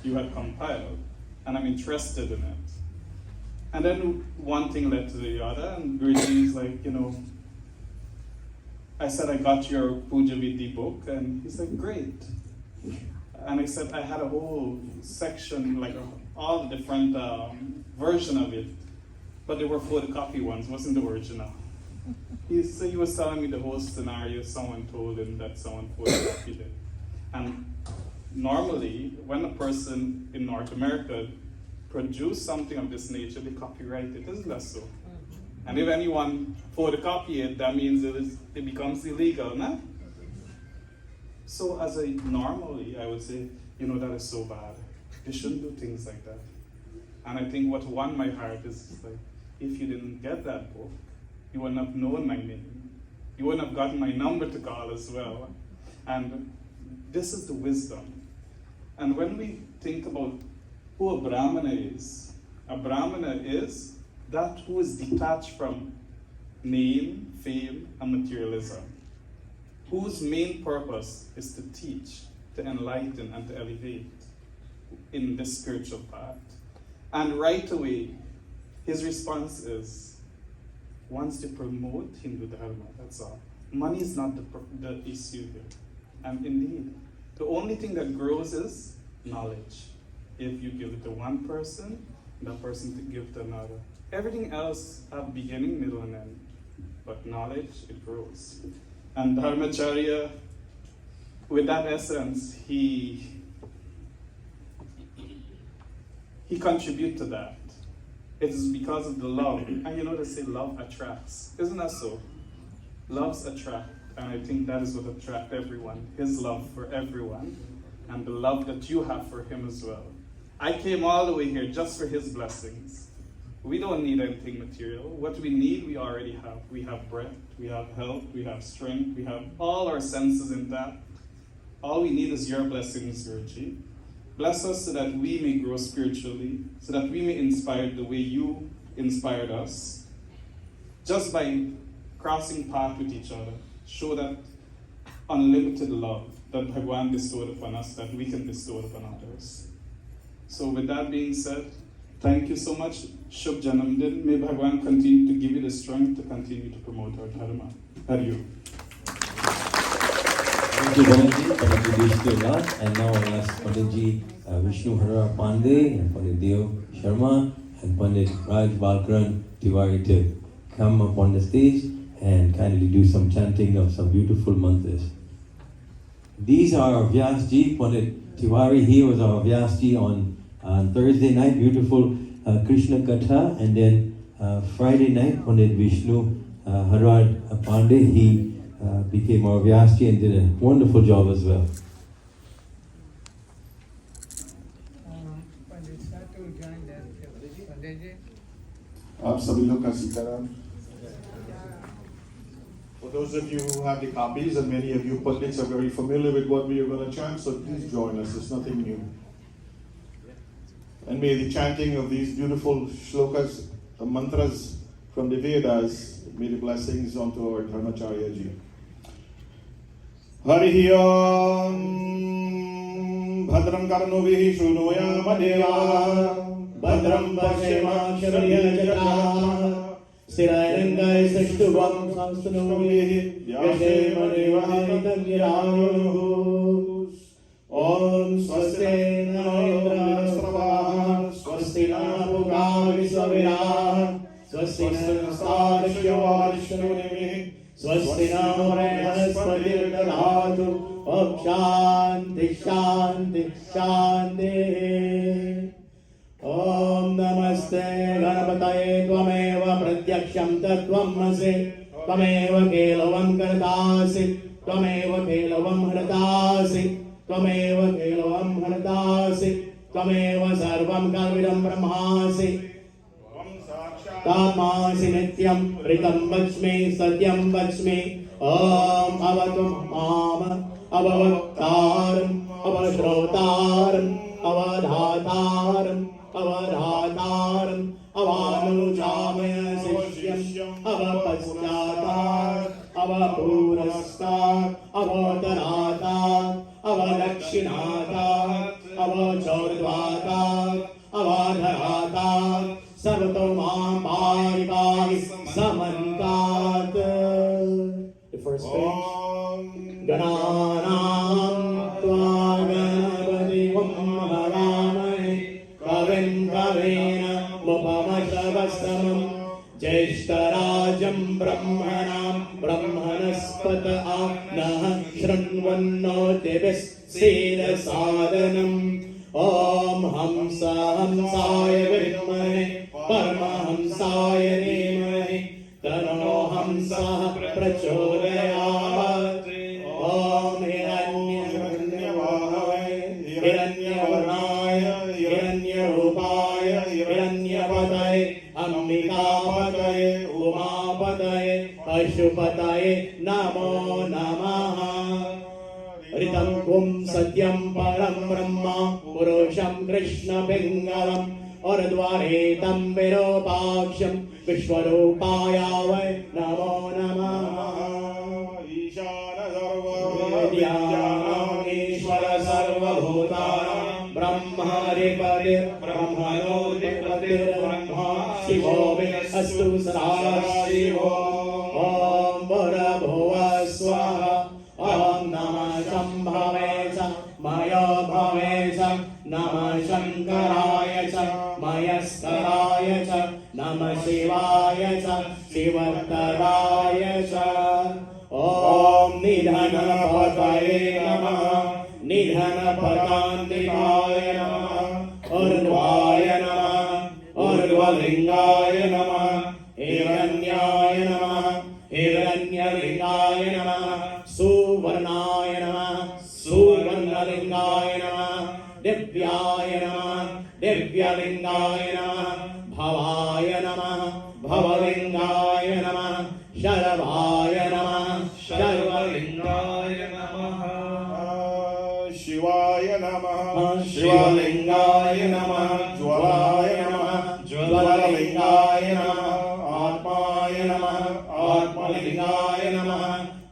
you have compiled, and I'm interested in it. And then one thing led to the other, and Guruji is like, I said, I got your Puja Vidhi book, and he said, great. And I said, I had a whole section, like all the different version of it, but they were photocopy ones, wasn't the original. He was telling me the whole scenario, someone told him that someone photocopied it. And normally, when a person in North America produce something of this nature, they copyright it, isn't that so? And if anyone photocopy it, that means it becomes illegal, no? So normally, I would say, that is so bad. They shouldn't do things like that. And I think what won my heart is like, if you didn't get that book, you wouldn't have known my name. You wouldn't have gotten my number to call as well. And this is the wisdom. And when we think about who a Brahmana is that who is detached from name, fame, and materialism, whose main purpose is to teach, to enlighten, and to elevate in this spiritual path. And right away, his response is, wants to promote Hindu Dharma, that's all. Money is not the issue here. And indeed, the only thing that grows is knowledge. If you give it to one person, that person to give to another. Everything else have beginning, middle, and end. But knowledge, it grows. And Dharmacharya, with that essence, he contributes to that. It is because of the love. And they say love attracts. Isn't that so? Loves attract. And I think that is what attracts everyone. His love for everyone. And the love that you have for him as well. I came all the way here just for his blessings. We don't need anything material. What we need, we already have. We have breath, we have health, we have strength, we have all our senses intact. All we need is your blessings, Guruji. Bless us so that we may grow spiritually, so that we may inspire the way you inspired us. Just by crossing path with each other, show that unlimited love that Bhagwan bestowed upon us, that we can bestow upon others. So with that being said, thank you so much, Shubh Janamdin. May Bhagwan continue to give you the strength to continue to promote our Dharma. Hariyu. Thank you, Pandit. Pandit wished you a lot. And now I ask Panditji Vishnu Hara Pandey and Pandit Deo Sharma and Pandit Raj Balkaran Tiwari to come up on the stage and kindly do some chanting of some beautiful mantras. These are Vyasji, Pandit Tiwari. He was our Vyasji on Thursday night, beautiful Krishna Katha, and then Friday night, Pandit Vishnu Harad Pandey, he became our Vyasji and did a wonderful job as well. आप सभी लोग का Sitaram. For those of you who have the copies, and many of you Pandits are very familiar with what we are going to chant, so please join us. It's nothing new. And may the chanting of these beautiful shlokas, mantras from the Vedas, may the blessings onto our Dharmacharya ji. Harihi Om Bhadram Karnovihi Shunuyama Deva Bhadram Pashyamaksharyajatrah Sthirayangai Sashtuvam Samstanuvihi Yashemanivahitamyirayu Om Swaste Naindrastravaha Swasti Napuga Visvavirah Swasti Nastarshyavarishunimihi Swasti Namarayanaspatirdadhatu Om Shanti Shanti Shanti Om Namaste Ganapataye Tvameva Pratyaksham Tattvamase Tvameva Kelavam Kartasi Tvameva Kelavam Haratasi Tvameva Kelavam Haratasi Tvameva Sarvam Kalvidam Brahmasi Tamasi Nityam Ritam Vachme Satyam Vachme Om Avatum Mama Avavaktaram Avashrotaram Avadhataram Avadhataram Avanujamaya Sishyam Avapaschatar Avapurastar Avataratar Avadakshinatar Avachordvatar Avadharatar Sarvatomam Bharipahi Samantat. The first page. Gananam Tvagabadi Vammaramai Kavim Kavena Mupamashravastamam Jeshtarajam Brahmanam Brahmanaspata Nah Shranvanno Devis Sena Sadhanam Om Hamsa Hamsaya Vidmahe Paramahamsaya Dhimahe प्रचोदयात् ॐ हिरण्यवर्णाय हिरण्यवर्णाय हिरण्यरूपाय हिरण्यपतये अम्बिकापतये उमापतये पशुपतये नमो नमः ऋतं कुं सत्यं परं ब्रह्म पुरुषं कृष्णपिङ्गलम् और द्वारे तं विरूपाक्षं विश्वरूपाय वै नमो नमः ईशान सर्वभूतानां ब्रह्मणोऽधिपतिर्ब्रह्मा शिवो मे अस्तु सदा शिवो ॐ भूर्भुवः स्वः ॐ नमः शम्भवे च मयो भवे च नमः शङ्कराय च मयस्कराय च नमः शिवाय च शिवतराय च ॐ निधनपतये नमः निधनपतान्तिकाय नमः ऊर्ध्वाय नमः ऊर्ध्वलिङ्गाय नमः हिरण्याय नमः हिरण्यलिङ्गाय नमः सुवर्णाय नमः सुवर्णलिङ्गाय नमः दिव्याय नमः दिव्यलिङ्गाय नमः भवाय नमः भवलिङ्गाय नमः शर्वाय नमः शर्वलिङ्गाय नमः शिवाय नमः शिवलिङ्गाय नमः ज्वलाय नमः ज्वललिङ्गाय नमः आत्माय नमः आत्मलिङ्गाय नमः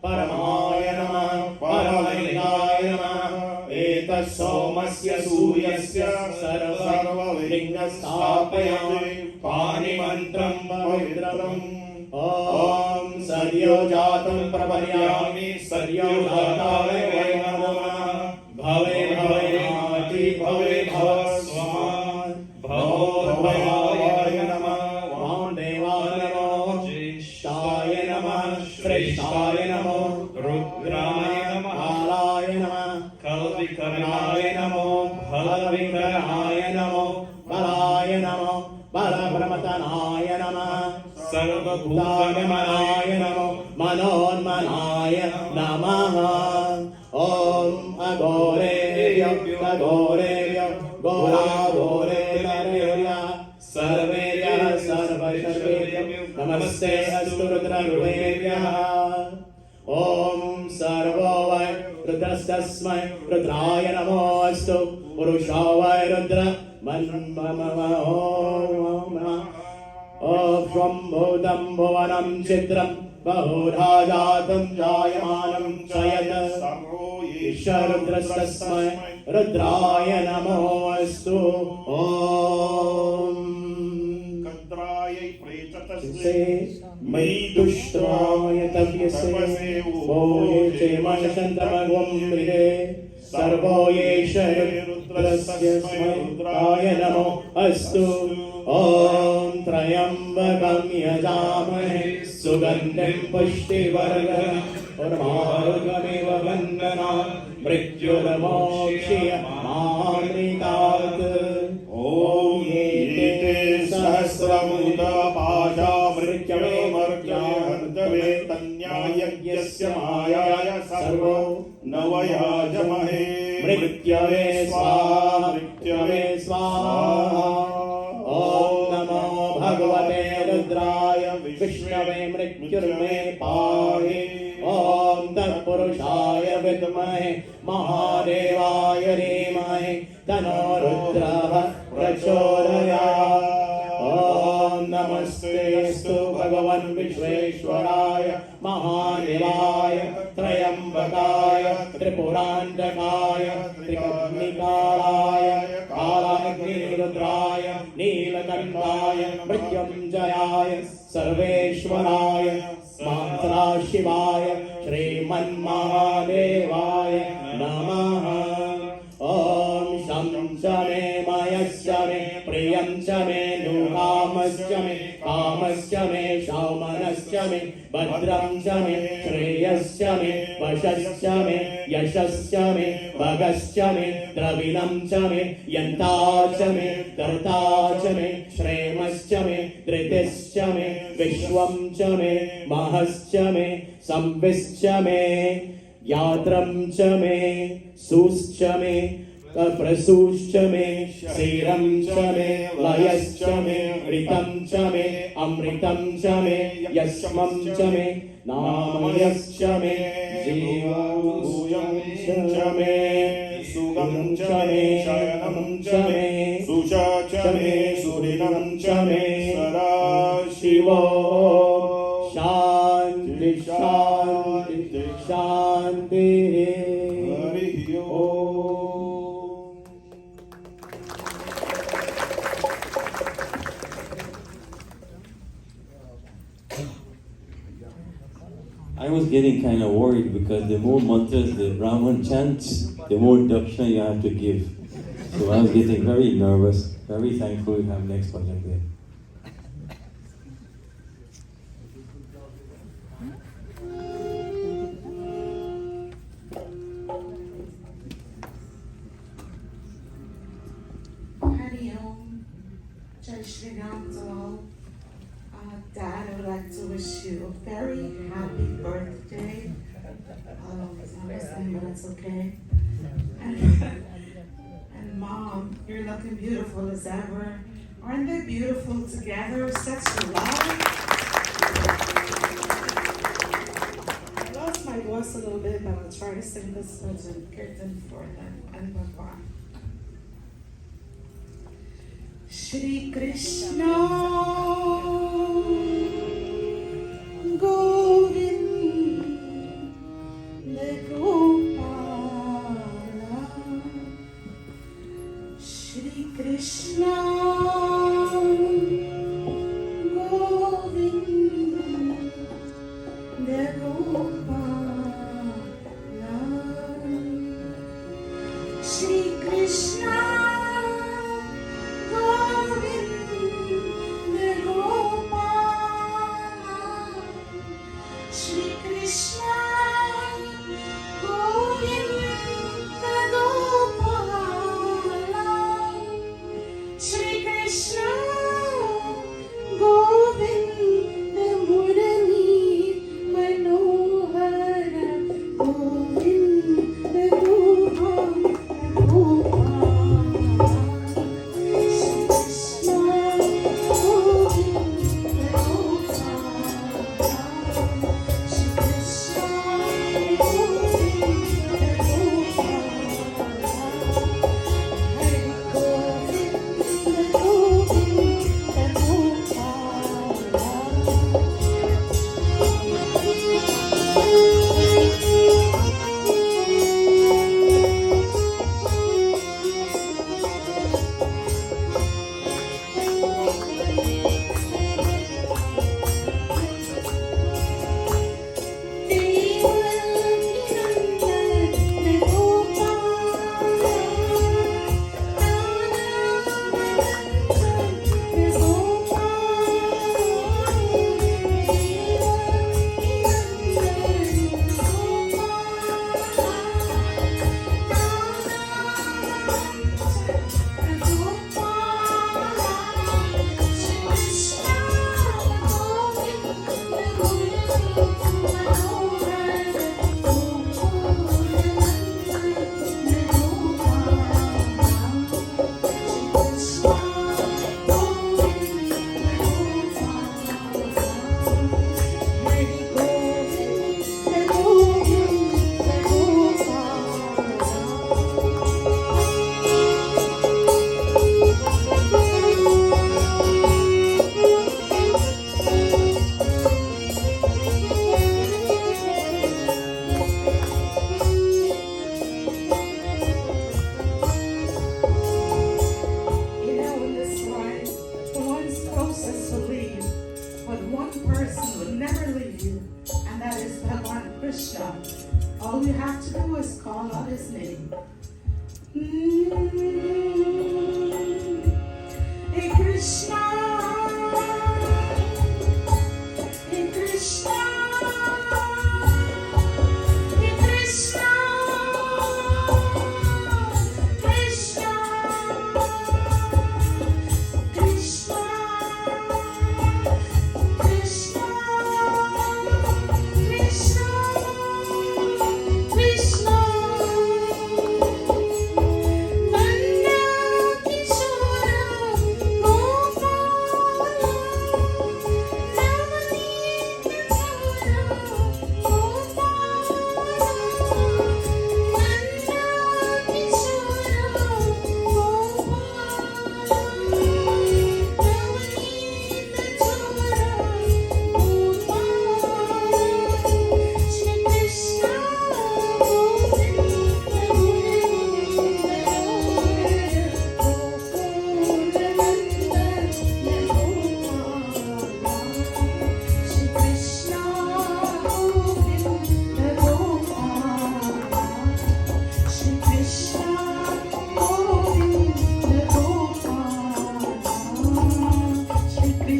परमाय नमः परमलिङ्गाय नमः एतत् सोमस्य सूर्यस्य सर्वलिङ्गस्थापयामि पाणिमन्त्रं पवित्रम् ॐ सद्योजातं प्रपद्यामि सद्योजाताय वै नमः भवे भवे नाति भवे भव स्वान् भवो भवाय नमः वामदेवाय नमो ज्येष्ठाय नमः श्रेष्ठाय नमो रुद्राय नमः कालाय नमः कलविकरणाय नमो फलविकरणाय नमो बलाय नमो बलप्रमतनाय नमः सर्वभूतगमनाय नमो मनोन्मनाय नमः ॐ अघोरेभ्यो अघोरेभ्यो घोराघोरेभ्यः सर्वेभ्यः सर्वशर्वेभ्यो नमस्ते अस्तु रुद्ररूपेभ्यः ॐ सर्वो वै रुद्रस्तस्मै रुद्राय नमोऽस्तु पुरुषो वै रुद्र स्वं भूतं भुवनं चित्रं बहुधा जातं जायमानं च यत् ईश्वरुद्रस्तस्मै रुद्राय नमोऽस्तु ॐ से मयि तुष्टाय तप्यसे भोये चेमशन्तमगुं मृदे सर्वो येष रुद्रस्तस्मै रुद्राय नमो अस्तु ॐ त्र्यम्बकं यजामहे सुगन्धिं पुष्टिवर्धनम् उर्वारुकमिव बन्धनान् मृत्युर्मोक्षयमामृतात् ॐ एते सहस्रमुदा पाशा मृत्युर्मर्त्याहन्तवे तन्यायज्ञस्य मायाय सर्वो न वयाजमहे मृत्यवे स्वाहा मृत्यवे स्वाहा ॐ नमो भगवते रुद्राय विष्णवे मृत्युर्मे पाहि ॐ तत्पुरुषाय विद्महे महादेवाय धीमहि तन्नो रुद्रः प्रचोदयात् ॐ नमस्तेऽस्तु भगवन् विश्वेश्वराय महादेवाय त्रयम्बकाय त्रिपुरान्तकाय त्रिकग्निकालाय कालाग्निरुद्राय नीलकण्ठाय मृत्युञ्जयाय सर्वेश्वराय सदाशिवाय श्रीमन्महादेवाय नमः ॐ शं च मे मयश्च मे प्रियं च मे दुःखाम Dhammascha me, Kamascha me, Shaumanascha me, Bhadramcha me, Shreyascha me, Vashascha me, Yashascha me, Bhagascha me, Dravinamcha me, Yantacha me, Kartacha me, Shremascha me, Dhritischa me, Vishwamcha me, Mahascha me, Samvischa me, Yatramcha me, Suscha me, Prasushcha me, Shiramcha me, Layascha me, Ritamcha me, Amritamcha me, Yashmamcha me, Namayascha me, Jivamcha me, Sugamcha me, Shayanamcha me, Sushacha me, Surinamcha me, Sarashiva, Shanti, Shanti, Shanti, Hari Om. I was getting kind of worried because the more mantras the Brahman chants, the more dakshina you have to give. So I was getting very nervous. Very thankful to have next project there. Hari Om, Jai Shri Ram to all. Dad, I would like to wish you a very happy birthday. I'll always understand, but it's okay. And Mom, you're looking beautiful as ever. Aren't they beautiful together? Such love. I lost my voice a little bit, but I'll try to sing this little kirtan for them and Papa. Shri Krishna Govinda Gopala Shri Krishna Govinda Gopala Shri Krishna All you have to do is call out his name. Hey Krishna,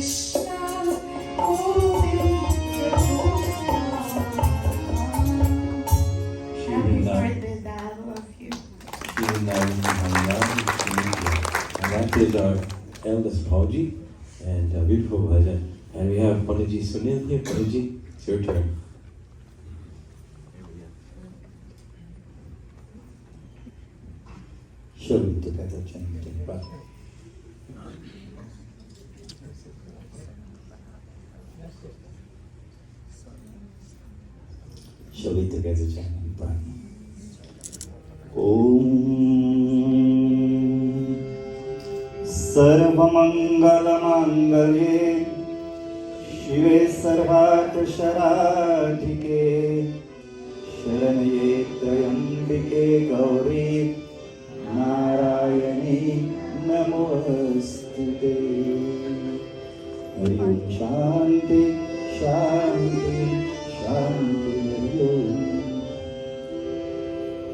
Krishna, Happy birthday, Dad. I love you. And that is our eldest Pauji and a beautiful bhajan. And we have Pandit Sunil here. Pandit, it's your turn. Shall we together chanting? Shall we together chanting? Om Sarvamangala-mangalye Shive Sarvartha-sharadhike Sharanaye Trayambike Gauri Narayani Namostute. Hari Om Shanti, Shanti, Shanti. Hari Om.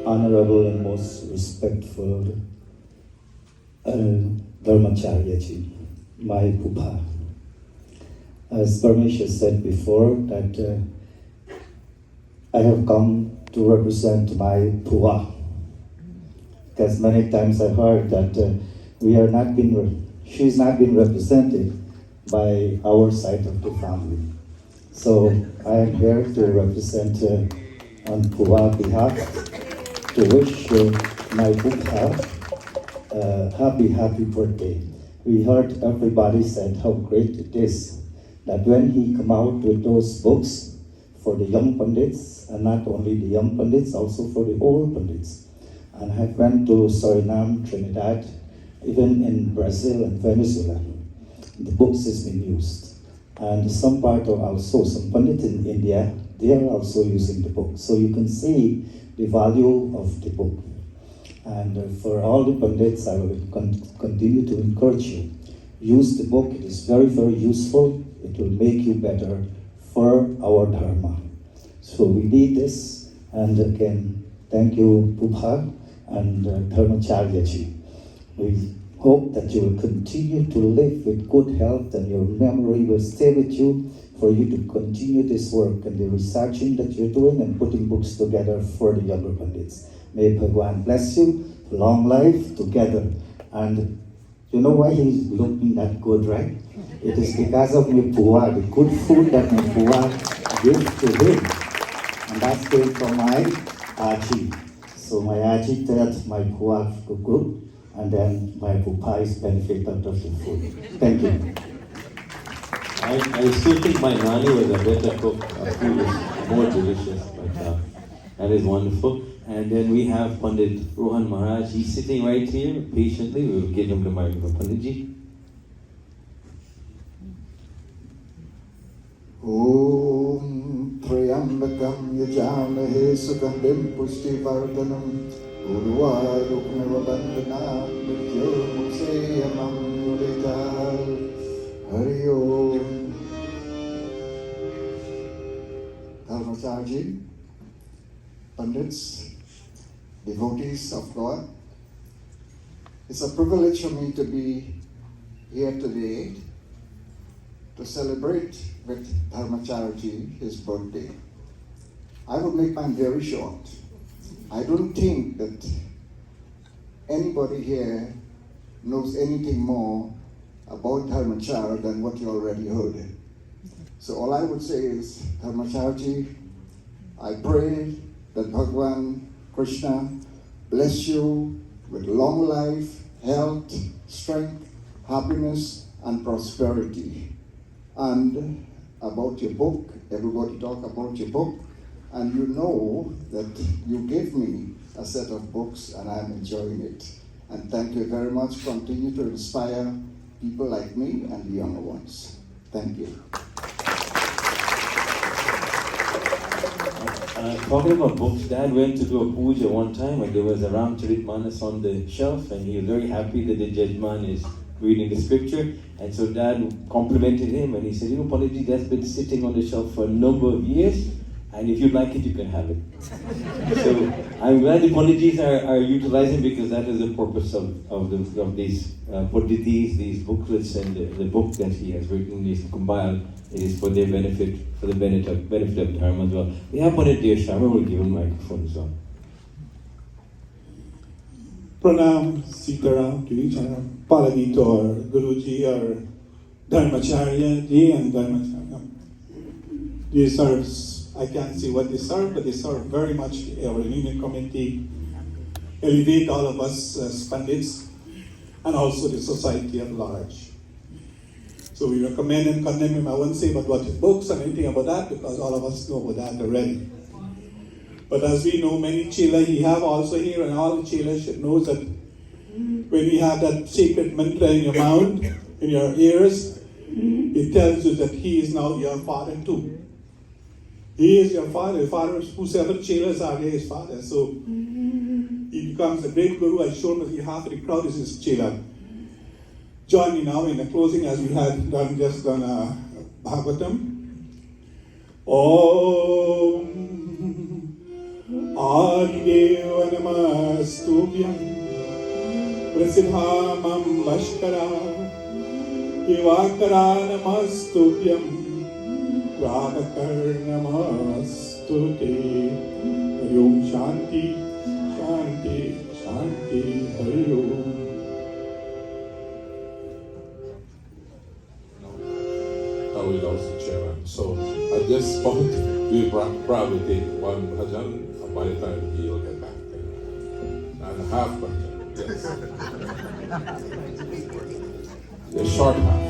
Honorable and most respectful Dharmacharyaji, my Pupa. As Parmeshwar said before, that I have come to represent my Puva. Because many times I heard that she's not been represented by our side of the family. So I am here to represent on Puva's behalf to wish my Buddha happy birthday. We heard everybody said how great it is that when he come out with those books for the young Pandits, and not only the young Pandits, also for the old Pandits. And I went to Suriname, Trinidad, even in Brazil and Venezuela. The books has been used. And some Pandits in India, they are also using the book. So you can see the value of the book. And for all the Pandits, I will continue to encourage you. Use the book, it is very, very useful. It will make you better for our Dharma. So we need this, and again, thank you, Bhushan and Dharmacharyaji. We hope that you will continue to live with good health and your memory will stay with you for you to continue this work and the researching that you're doing and putting books together for the younger Pandits. May Bhagwan bless you, long life together. And you know why he's looking that good, right? It is because of my Puwa, the good food that my Puwa gives to him. And that's came from my Aji. So my Aji taught my Puwa to cook, and then my Pupa is benefit out of the food. Thank you. I still think my Nani was a better cook. Her food is more delicious, but that is wonderful. And then we have Pandit Rohan Maharaj. He's sitting right here patiently. We will give him the microphone. Panditji. Om Trayambakam Yajamahe Sukambim Pushti Vardhanam Urvarukmeva Bandhanam Mrityurmukseyamam Mudekal Hari Om. Dharmacharyaji, Pandits, devotees of God, it's a privilege for me to be here today to celebrate with Dharmacharyaji his birthday. I would make mine very short. I don't think that anybody here knows anything more about Dharmacharya than what you already heard. So all I would say is, Dharmacharyaji, I pray that Bhagwan Krishna bless you with long life, health, strength, happiness, and prosperity. And about your book, everybody talk about your book, and you know that you gave me a set of books and I'm enjoying it. And thank you very much. Continue to inspire people like me and the younger ones. Thank you. Talking about books, Dad went to do a puja one time and there was a Ramcharitmanas on the shelf and he was very happy that the judgeman is reading the scripture. And so Dad complimented him and he said, you know, Panditji, that's been sitting on the shelf for a number of years And if you like it, you can have it. So I'm glad the Panditjis are utilizing, because that is the purpose of these Punditis, these booklets, and the book that he has written, is compiled. It is for their benefit, for the benefit of Dharma as well. We have Pandit Dear Sharma, we'll give him a microphone as well. Pranam Sitaram to each other, Paladito or Guruji or Dharmacharya Ji and Dharmacharya. These are, I can't see what they serve, but they serve very much our union community, elevate all of us as Pandits, and also the society at large. So we recommend and condemn him. I won't say about what his books and anything about that, because all of us know about that already. But as we know, many Chela he have also here, and all the Chela should know that when you have that sacred mantra in your mouth, in your ears, it tells you that he is now your father too. He is your father. Father, whosoever Chelas are, he is father. So he becomes a great guru. I showed him that half of the crowd is his Chela. Join me now in the closing as we had just done Bhagavatam. Om Adideva Namastubhyam Prasidhamam Bhaskara Divakara Namastubhyam Radhakar Namastute Hari Om Shanti Shanti Shanti Hari Om. Now we lost the chairman. So at this point, we probably take one bhajan, and by the time he'll get back. And a half bhajan, yes. The short half.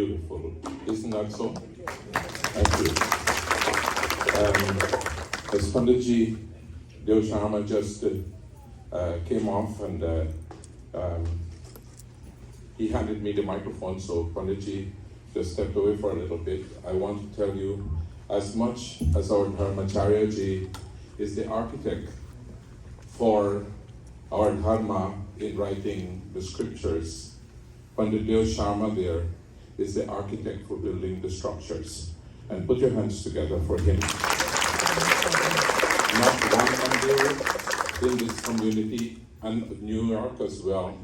beautiful. Isn't that so? Thank you. As Panditji Devotional just came off and he handed me the microphone, so Panditji just stepped away for a little bit. I want to tell you, as much as our Dharmacharya ji is the architect for our Dharma in writing the scriptures, Pandit Dev Sharma there is the architect for building the structures. And put your hands together for him. Not one mandir in this community, and New York as well,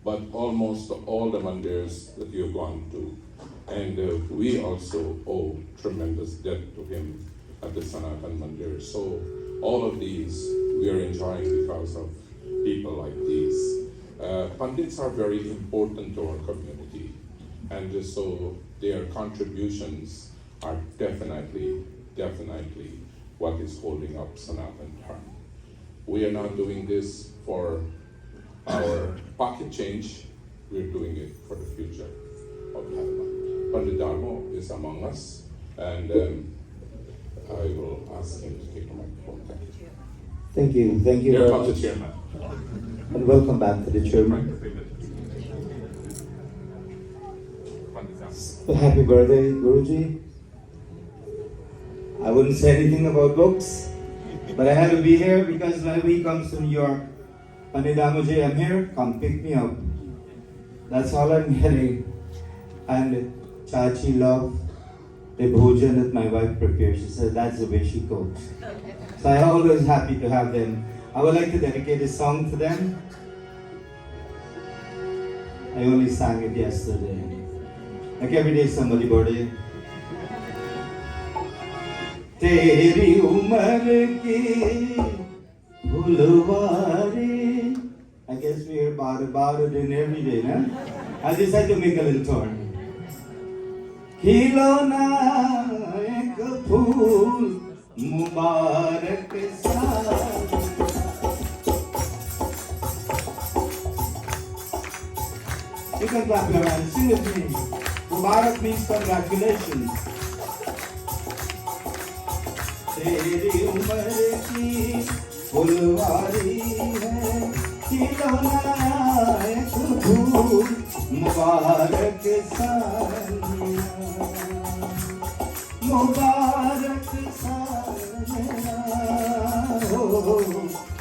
but almost all the mandirs that you've gone to. And we also owe tremendous debt to him at the Sanatan Mandir. So all of these we are enjoying because of people like these. Pandits are very important to our community, and so their contributions are definitely what is holding up Sanatan Dharma. We are not doing this for our pocket change, we're doing it for the future of Dharma. Pandit Dharma is among us, and I will ask him to take the microphone. Thank you. Thank you Here very comes much. the chairman. And welcome back to the chairman. Happy birthday, Guruji. I wouldn't say anything about books, but I had to be here because when we comes to New York, Pandit Damoji, I'm here, come pick me up. That's all I'm getting. And Chachi loved the bhojan that my wife prepares. She said that's the way she cooks. So I'm always happy to have them. I would like to dedicate a song to them. I only sang it yesterday. Like every day somebody birthday. Teri umar ki bulwari. I guess we hear about it in every day, no? I decided to make a little turn. Khilona ek phool mubarak sa. You can clap your hands, sing with me. Mubarak means congratulations. Teri umar ki bulwari hai, khilona ek phool mubarak saniya, mubarak saniya, oh,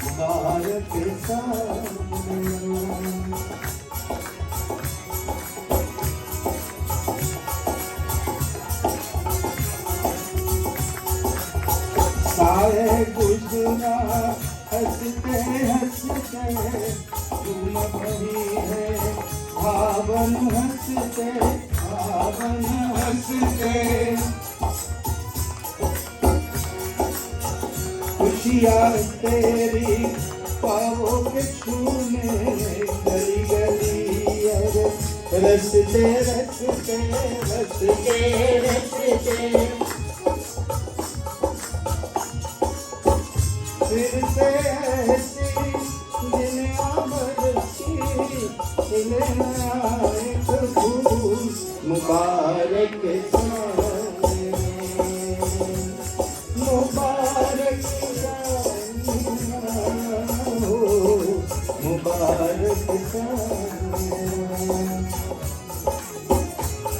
mubarak saniya. साए गुजरा हंसते हंसते तुम भरी है भावन हंसते खुशियाँ तेरी पाओ के छूने गली गली रसते रसते रसते रसते फिर से ऐसी दिन आमरसी खिलना एक फूल मुबारक मुबारक मुबारक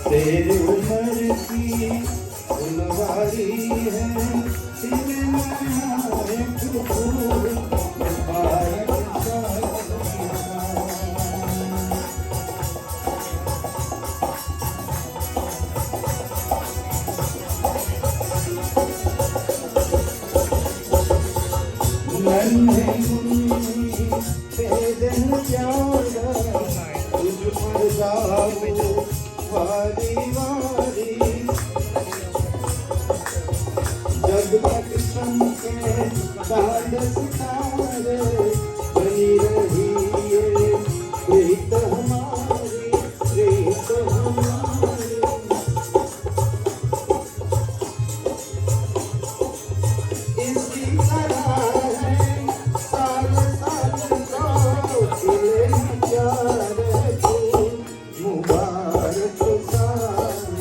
तेरी उम्र की फुलवारी है जब तक चमके सादस तारे बनी रही ये प्रीत हमारी प्रीत हमारी इसकी तरह है साल साल को खिले प्यारे फूल मुबारक साल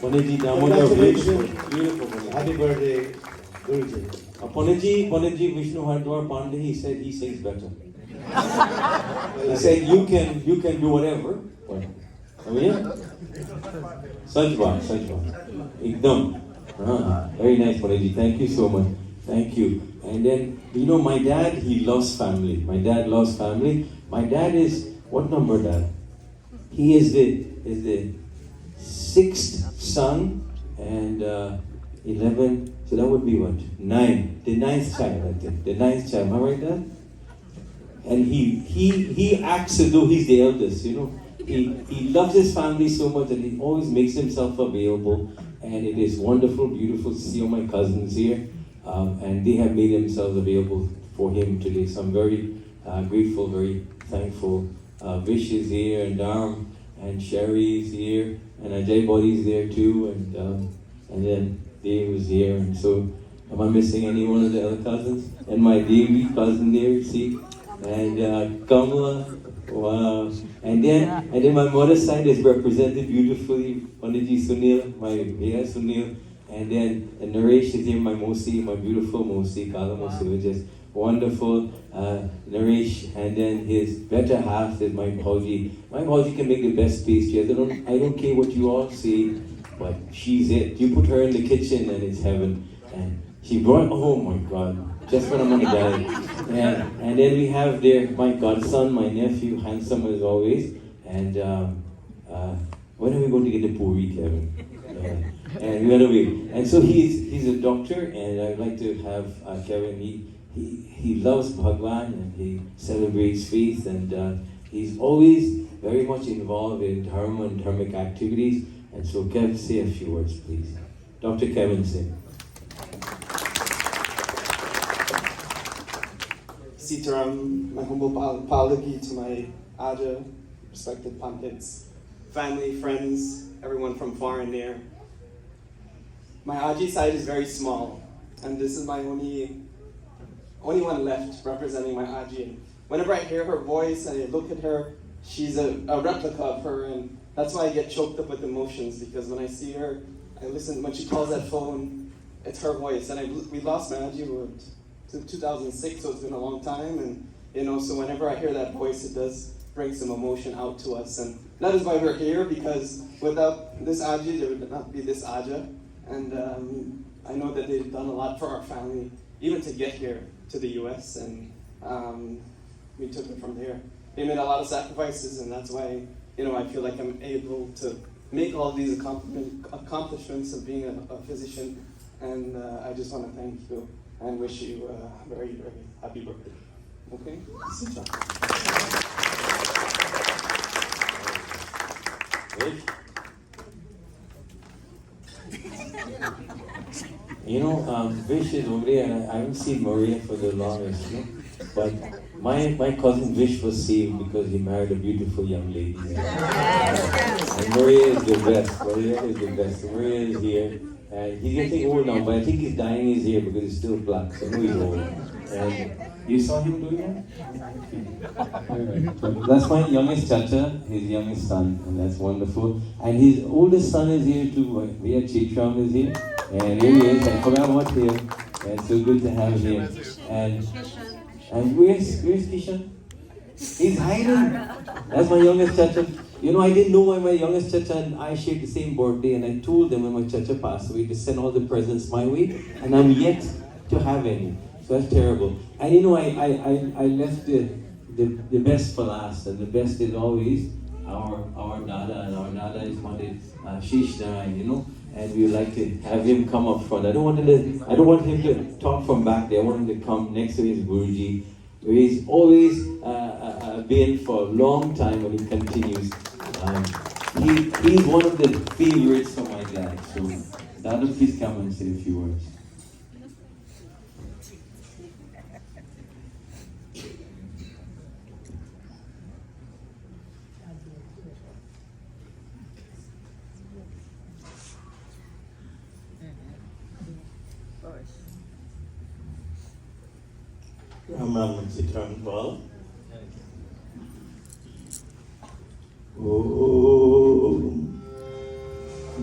Panditji, Damodar, beautiful, beautiful. Happy birthday, Guruji. Panditji Vishnu Hardwar Pandey, he said he sings better. He said you can do whatever, but I mean, such baat. Ekdam. Very nice, Panditji. Thank you so much. Thank you. And then, you know, my dad, he loves family. My dad loves family. My dad is, what number, Dad? He is the 6th son and 11, so that would be what? 9. The 9th child, I think. The 9th child, am I right, Dad? And he acts as though he's the eldest, you know. He loves his family so much that he always makes himself available. And it is wonderful, beautiful to see all my cousins here. And they have made themselves available for him today. So I'm very grateful, very thankful. Vish is here, and Dharm, and Shri is here, and Ajay Bodhi is there too, and then Dave is here. And so, am I missing any one of the other cousins? And my Devi cousin there, see, and Kamala, wow. And then my mother's side is represented beautifully. Panditji Sunil, my Bhaiya Sunil, and then Naresh is here, my Mosi, my beautiful Mosi, Kala Mosi, which is wonderful. Naresh, and then his better half is my Bhauji. My Bhauji can make the best pastries. I don't care what you all say, but she's it. You put her in the kitchen and it's heaven. And she brought, oh my God, just when I'm gonna die. And then we have there my godson, my nephew, handsome as always. And when are we going to get the puri, Kevin? And we gotta wait. And so he's a doctor, and I'd like to have Kevin. He loves Bhagwan and he celebrates faith, and he's always very much involved in dharma and dharmic activities. And so Kev, say a few words, please. Dr. Kevin Singh. Sitaram, my humble apology to my Aja, respected Pandits, family, friends, everyone from far and near. My Aji side is very small, and this is my only one left representing my Aji. And whenever I hear her voice and I look at her, she's a replica of her, and that's why I get choked up with emotions, because when I see her, I listen, when she calls that phone, it's her voice. And we lost my Aji to 2006, so it's been a long time, and so whenever I hear that voice, it does bring some emotion out to us. And that is why we're here, because without this Aji, there would not be this Aja. And I know that they've done a lot for our family, even to get here to the US, and we took it from there. They made a lot of sacrifices, and that's why I feel like I'm able to make all these accomplishments of being a physician. And I just want to thank you and wish you a very, very happy birthday. Okay? Sit down. Vish is over there, and I haven't seen Maria for the longest, but my cousin Vish was saved because he married a beautiful young lady. And Maria is the best. Maria is the best. Maria is here, and he's getting old now, but I think he's dyeing his hair because he's still black, so I know he's old. And you saw him doing that? That's my youngest chacha, his youngest son, and that's wonderful. And his oldest son is here too. Via Chitram is here. And here he is, I forgot about him. And it's so good to have him. And where's Kishan? He's hiding. That's my youngest chacha. I didn't know why my youngest chacha and I shared the same birthday, and I told them when my chacha passed away to send all the presents my way, and I'm yet to have any. So that's terrible. And I left the best for last, and the best is always our Dada, and our Dada is Pandit Shri, and we would like to have him come up front. I don't want him to talk from back there. I want him to come next to his Guruji, where he's always been for a long time, and he continues. He's one of the favorites for my dad. So, Dada, please come and say a few words. Ramam Sitranval. Om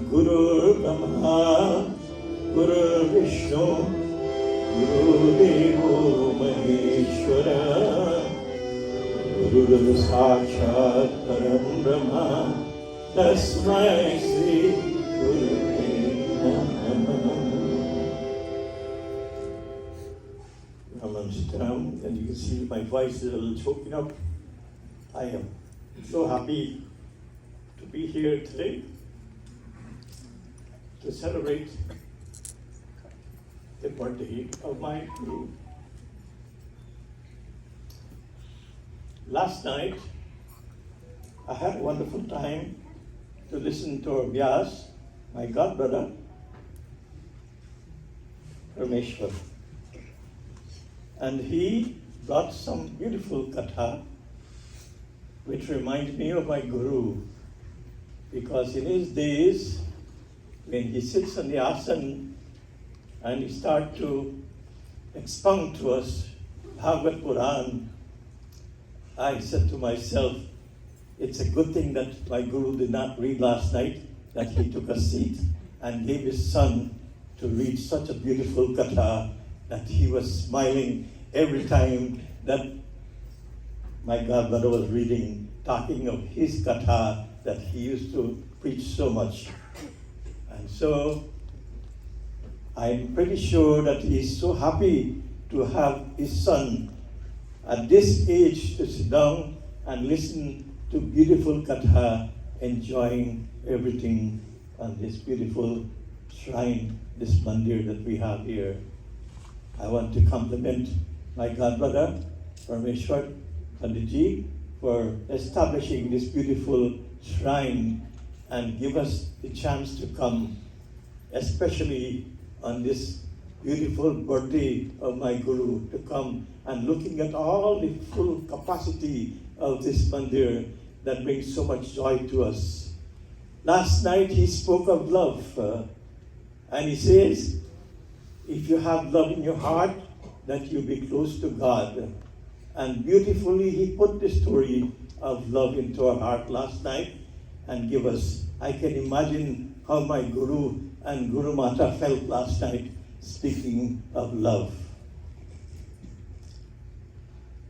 Guru Brahma, Guru Vishnu, Guru Devo Maheshwara, Guru Sakshat Param Brahma, Tasmai Shri Guru Namah. Ramam Sitaram, and you can see my voice is a little choking up. I am so happy to be here today to celebrate the birthday of my guru. Last night, I had a wonderful time to listen to Vyas, my godbrother, Rameshwar. And he brought some beautiful katha, which reminds me of my guru, because in his days, when he sits on the asana and he starts to expound to us Bhagavad Puran, I said to myself, it's a good thing that my guru did not read last night, that he took a seat and gave his son to read such a beautiful katha that he was smiling every time that my godbrother was reading, talking of his katha that he used to preach so much. And so I'm pretty sure that he's so happy to have his son at this age to sit down and listen to beautiful katha, enjoying everything on this beautiful shrine, this mandir that we have here. I want to compliment my godbrother, Parmeshwar Pandit, for establishing this beautiful shrine and give us the chance to come, especially on this beautiful birthday of my guru, to come and looking at all the full capacity of this mandir that brings so much joy to us. Last night he spoke of love, and he says, if you have love in your heart, that you be close to God. And beautifully he put the story of love into our heart last night and give us. I can imagine how my guru and Guru Mata felt last night speaking of love.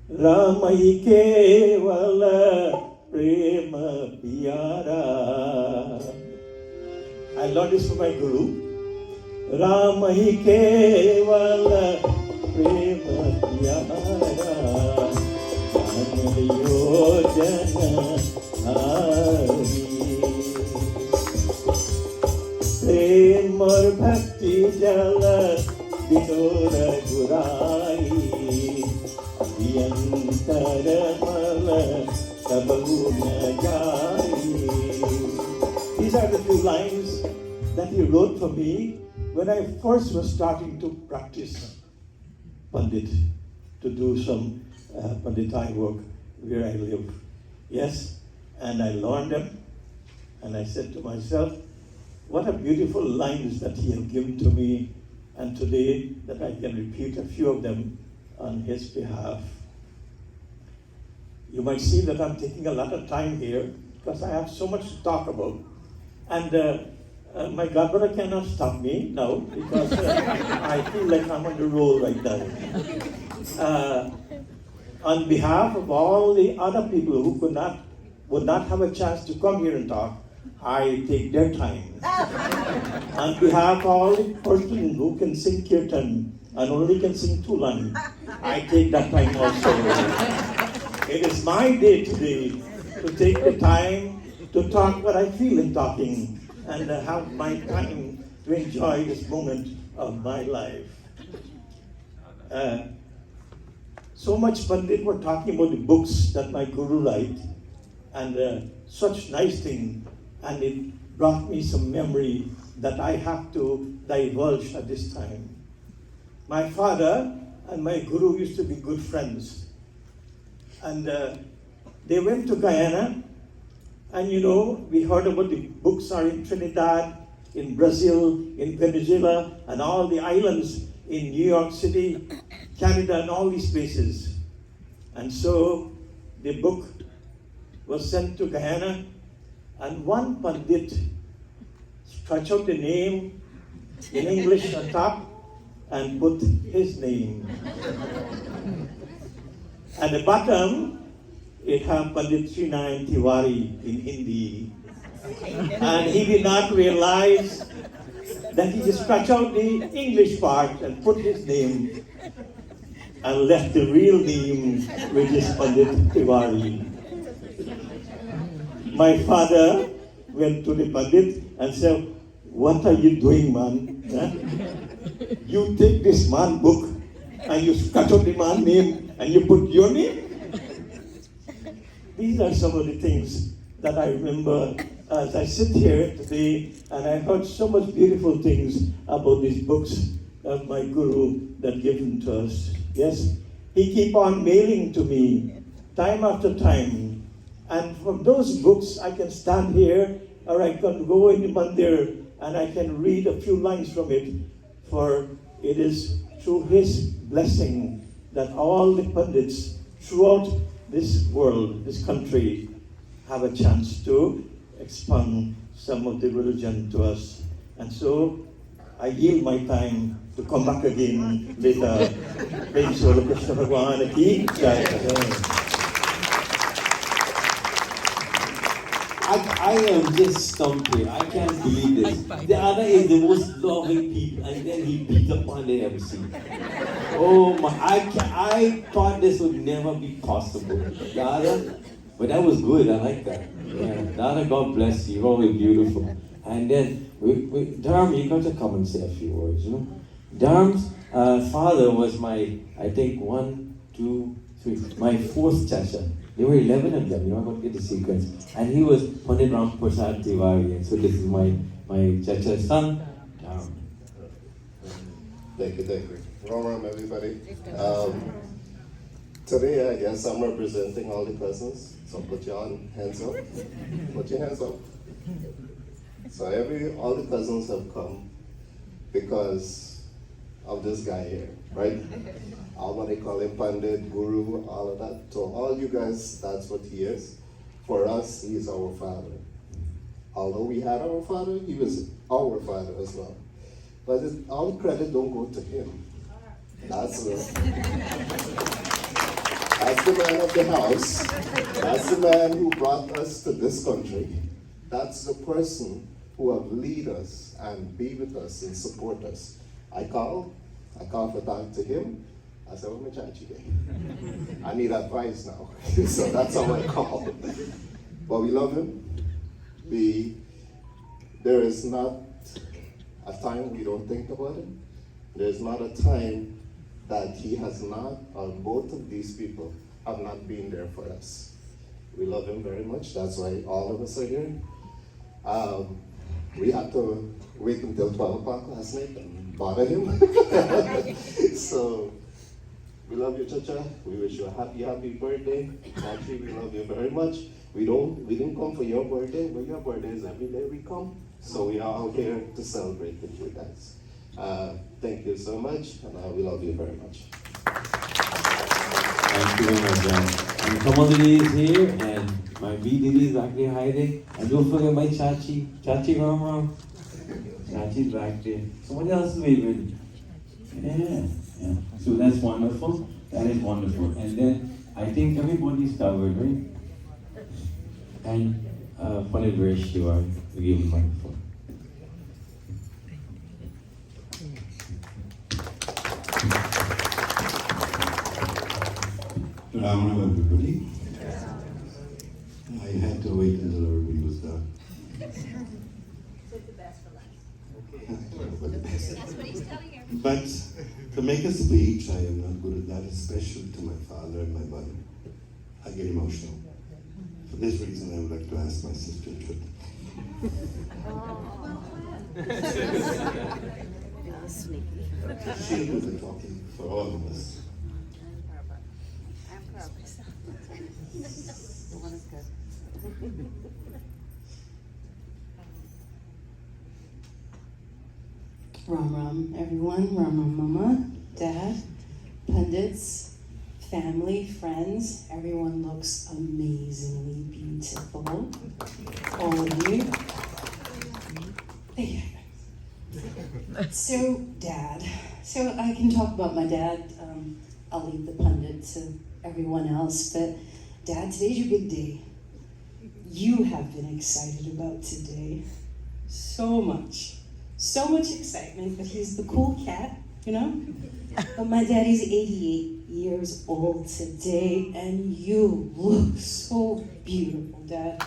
Ramai kevala prema piyara. I learned this from my guru. Ramai kevala prema piyara. Anyo jana hari. Prem aur bhakti jala dinora gurai. Abhyantar mala kabu na jai. These are the two lines that he wrote for me when I first was starting to practice Pandit, to do some Panditai work where I live. Yes, and I learned them, and I said to myself, what a beautiful lines that he had given to me, and today that I can repeat a few of them on his behalf. You might see that I'm taking a lot of time here because I have so much to talk about. And my godbrother cannot stop me now because I feel like I'm on the roll right now. On behalf of all the other people who would not have a chance to come here and talk, I take their time. On behalf of all the persons who can sing kirtan and only can sing 2 lines, I take that time also. It is my day today to take the time to talk what I feel in talking and have my time to enjoy this moment of my life. So much Pandit were talking about the books that my guru write, and such nice thing, and it brought me some memory that I have to divulge at this time. My father and my guru used to be good friends, and they went to Guyana, and we heard about the books are in Trinidad, in Brazil, in Venezuela, and all the islands in New York City, Canada, and all these places. And so the book was sent to Guyana, and one Pandit stretched out the name in English on top and put his name. At the bottom, it had Pandit Shri Tiwari in Hindi. And he did not realize that he just scratched out the English part and put his name and left the real name, which is Pandit Tiwari. My father went to the Pandit and said, "What are you doing, man? Huh? You take this man book and you scratch out the man name and you put your name?" These are some of the things that I remember as I sit here today, and I heard so much beautiful things about these books of my guru that given to us. Yes, he keep on mailing to me time after time. And from those books, I can stand here or I can go in the mandir and I can read a few lines from it. For it is through his blessing that all the Pandits throughout this world, this country, have a chance to expound some of the religion to us. And so I yield my time to come back again later. Praise Lord Krishna Bhagwan ki jai. I am just stumped here. I can't believe this. The other is the most loving people, and then he beat up on the MC. Oh my! I thought this would never be possible. The other, but that was good. I like that. Yeah. The other, God bless you. You're always beautiful. And then, Dharma, you got to come and say a few words. You know, Dharma's father was my, I think, 1, 2, 3, my fourth chacha. There were 11 of them, you know, I'm going to get the sequence. And he was Pandit Ram Prasad Tiwari, and so this is my chacha's son, Dharma. Thank you. Ram, everybody. Today, I guess I'm representing all the cousins, so put your hands up. Put your hands up. So all the cousins have come because of this guy here, right? All what they call him Pandit, Guru, all of that. So all you guys, that's what he is. For us, he is our father. Although we had our father, he was our father as well. But all the credit don't go to him. That's the man of the house. That's the man who brought us to this country. That's the person who have lead us and be with us and support us. I call for thanks to him. I said, "What my chachi day? I need advice now." So that's how I call. But we love him. There is not a time we don't think about him. There is not a time that he has not, or both of these people have not been there for us. We love him very much. That's why all of us are here. We had to wait until 12 o'clock last night and bother him. So we love you, Chacha. We wish you a happy birthday. Actually, we love you very much. We didn't come for your birthday, but your birthday is every day we come. So we are out here to celebrate with you guys. Thank you so much, and we love you very much. Thank you very much, and Honoree is here, and my B-Didi is back there hiding. And don't forget my Chachi Ram. Chachi's back there. Someone else is waving. Yeah. So that's wonderful. That is wonderful. And then I think everybody's covered, right? And Pandit, very sure to give him the microphone. Ram everybody. I had to wait until everybody was done. But to make a speech, I am not good at that, especially to my father and my mother. I get emotional. For this reason, I would like to ask my sister to. She'll do the talking for all of us. Ram Ram, everyone. Ram Ram Mama, Dad, Pundits, family, friends. Everyone looks amazingly beautiful. All of you. Yeah. So, Dad. So I can talk about my dad. I'll leave the pundit to everyone else. But Dad, today's your big day. You have been excited about today. So much excitement, but he's the cool cat, you know? But my daddy's 88 years old today, and you look so beautiful, Dad.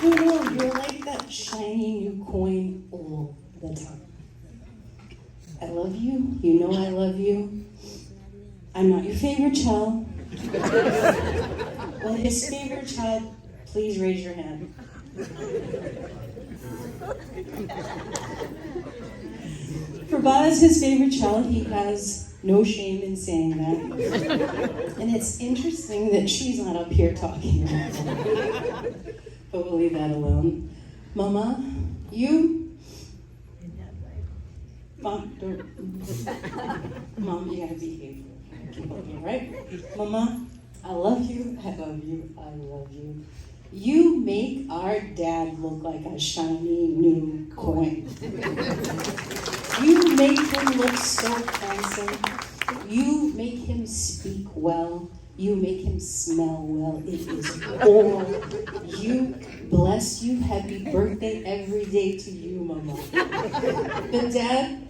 You're like that shiny new coin all the time. I love you. You know I love you. I'm not your favorite child. Well, his favorite child, please raise your hand. For Baz, his favorite child, he has no shame in saying that. And it's interesting that she's not up here talking about that. But we'll leave that alone. Mama, you? Mom, you gotta behave. Keep up here, right? Mama, I love you, I love you, I love you. You make our dad look like a shiny new coin. You make him look so handsome. You make him speak well. You make him smell well. It is all you. Bless you. Happy birthday every day to you, Mama. But Dad,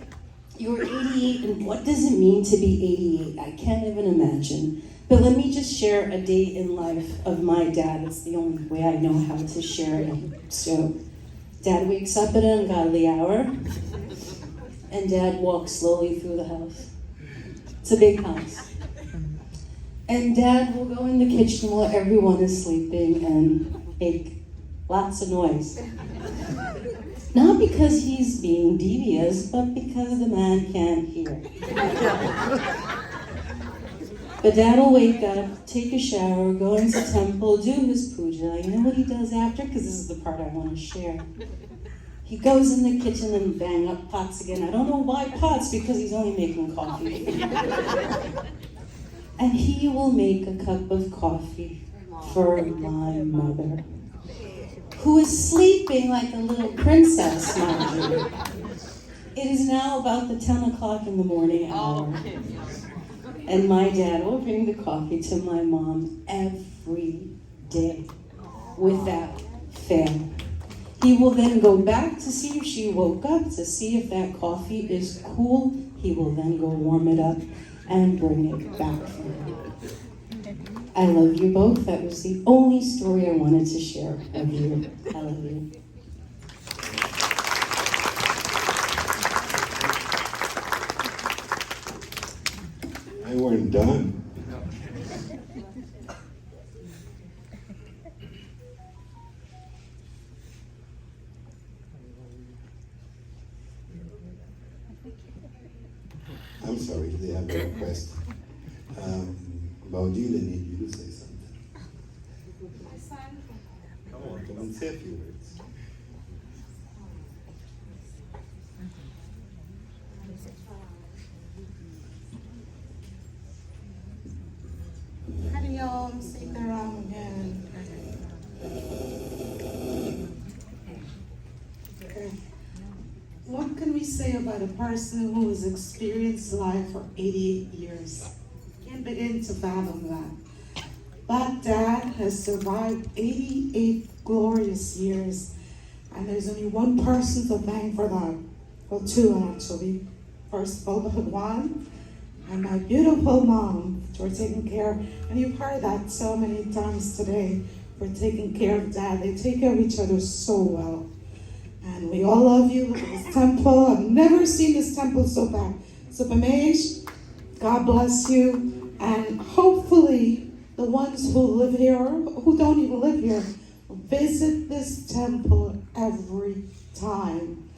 you're 88, and what does it mean to be 88? I can't even imagine. But let me just share a day in life of my dad. It's the only way I know how to share it. So, Dad wakes up at an ungodly hour, and Dad walks slowly through the house. It's a big house. And Dad will go in the kitchen while everyone is sleeping and make lots of noise. Not because he's being devious, but because the man can't hear. But Dad will wake up, take a shower, go into the temple, do his puja. You know what he does after? Because this is the part I want to share. He goes in the kitchen and bang up pots again. I don't know why pots, because he's only making coffee. And he will make a cup of coffee for my mother, who is sleeping like a little princess, mind you. It is now about the 10 o'clock in the morning hour. And my dad will bring the coffee to my mom every day without fail. He will then go back to see if she woke up, to see if that coffee is cool. He will then go warm it up and bring it back for her. I love you both. That was the only story I wanted to share of you. I love you. I weren't done. I'm sorry, they have a request. Baudil, I need you to say something. Come and say a few words. Hari Om, Sitaram again. Okay. What can we say about a person who has experienced life for 88 years? Can't begin to fathom that. That dad has survived 88 glorious years, and there's only one person to thank for that. Well, two actually. First, Bhagwan, and my beautiful mom for taking care, and you've heard that so many times today, for taking care of Dad. They take care of each other so well. And we all love you. Look at this temple. I've never seen this temple so bad. So Pamesh, God bless you. And hopefully the ones who live here, or who don't even live here, visit this temple every time.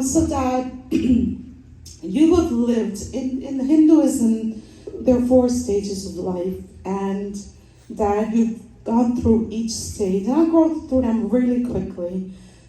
So Dad, you have lived in Hinduism. There are 4 stages of life, and Dad, you've gone through each stage. And I'll go through them really quickly.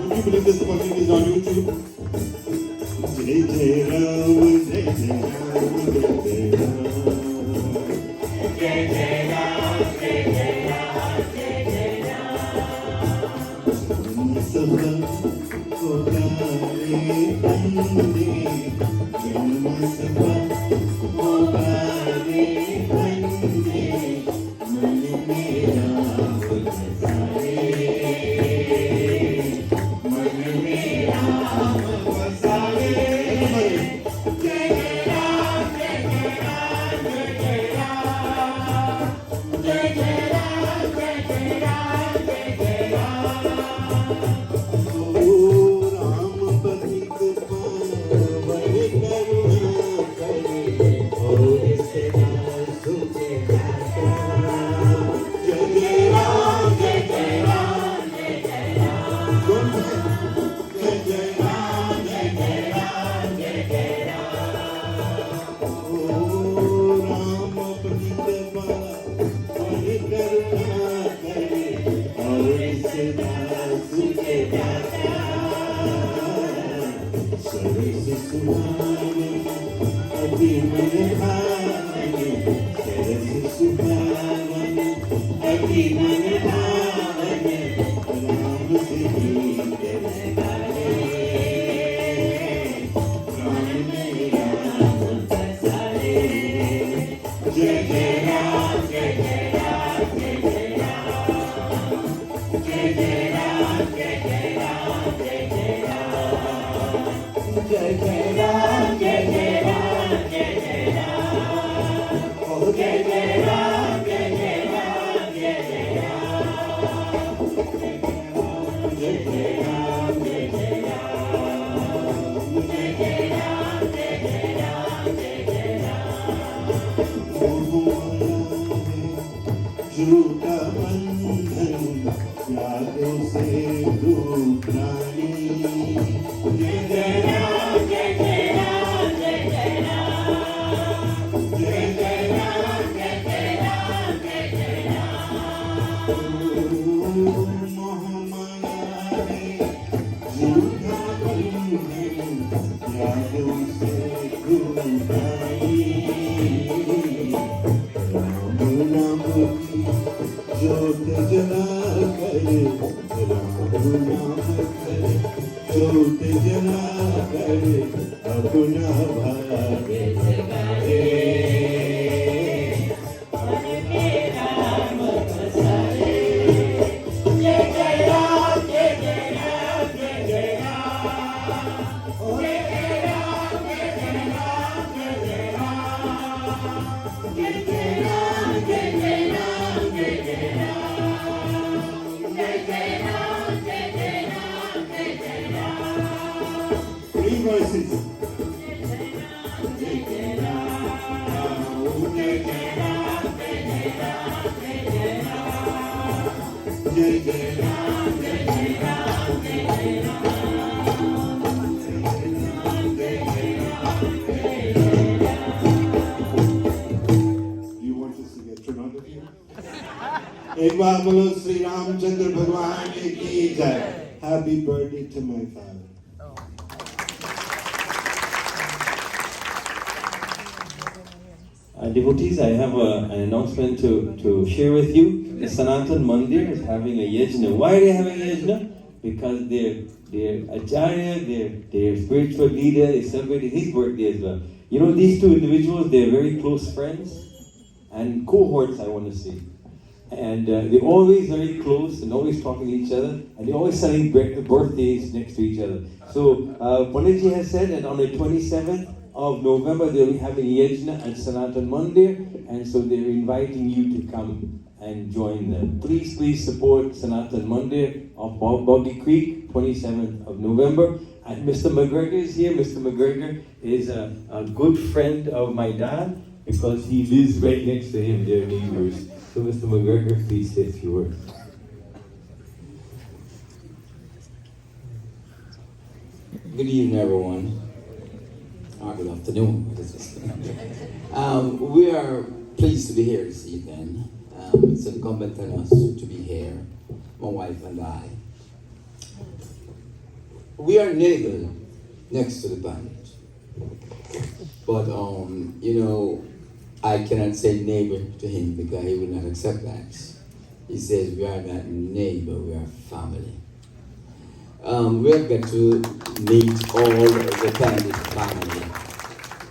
Would you believe this project is on YouTube? Jai Jai Ram, Jai Jai Ram, Jai Jai Ram. Jai Jai Ram, Jai Jai Ram, Jai Jai Ram. Sabha Hokare Pandit, Janma Sabha Hokare Pandit, Man Mera Vasare. Jai Jai Ram, Jai Jai Ram. एक बार बोलो श्री रामचंद्र भगवान की जय. Happy birthday to my father. Devotees, I have an announcement to share with you. The Sanatan Mandir is having a yajna. Why are they having a yajna? Because their acharya, their spiritual leader is celebrating his birthday as well. You know, these two individuals, they're very close friends and cohorts, I want to say. And they're always very close and always talking to each other, and they're always celebrating birthdays next to each other. So Pandit has said that on the 27th of November they'll be having yajna at Sanatan Mandir, and so they're inviting you to come and join them. Please support Sanatan Mandir of Boggy Creek, 27th of November. And Mr. McGregor is here. Mr. McGregor is a good friend of my dad because he lives right next to him. They're neighbors. So Mr. McGregor, please say a few words. Good evening, everyone. Or good afternoon. We are pleased to be here this evening. It's incumbent on us to be here, my wife and I. We are neighbors next to the Pandit. But, I cannot say neighbor to him because he will not accept that. He says we are not neighbor, we are family. We have got to meet all the Pandit family.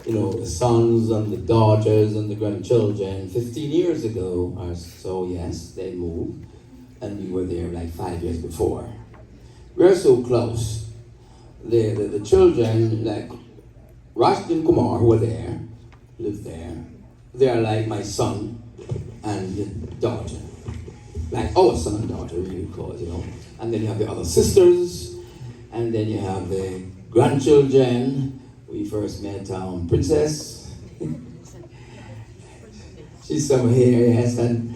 The sons and the daughters and the grandchildren. 15 years ago or so, yes, they moved. And we were there like 5 years before. We're so close. The children, like Rashid and Kumar, who were there, lived there. They are like my son, and daughter. Like our son and daughter, really, because, And then you have the other sisters, and then you have the grandchildren. We first met Princess. She's somewhere here, yes, and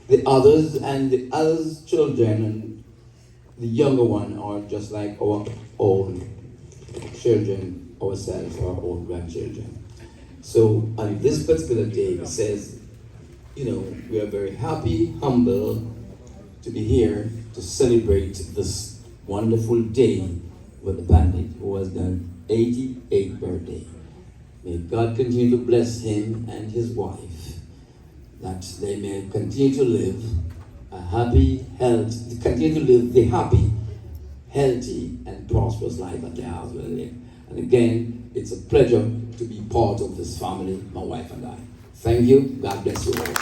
the others children, and the younger one are just like our own children, ourselves, our own grandchildren. So on this particular day, it says, we are very happy, humble to be here to celebrate this wonderful day with the Pandit, who was their 88th birthday. May God continue to bless him and his wife, that they may continue to live a happy, continue to live the happy, healthy, and prosperous life that they have lived. And again, it's a pleasure to be part of this family, my wife and I. Thank you. God bless you all.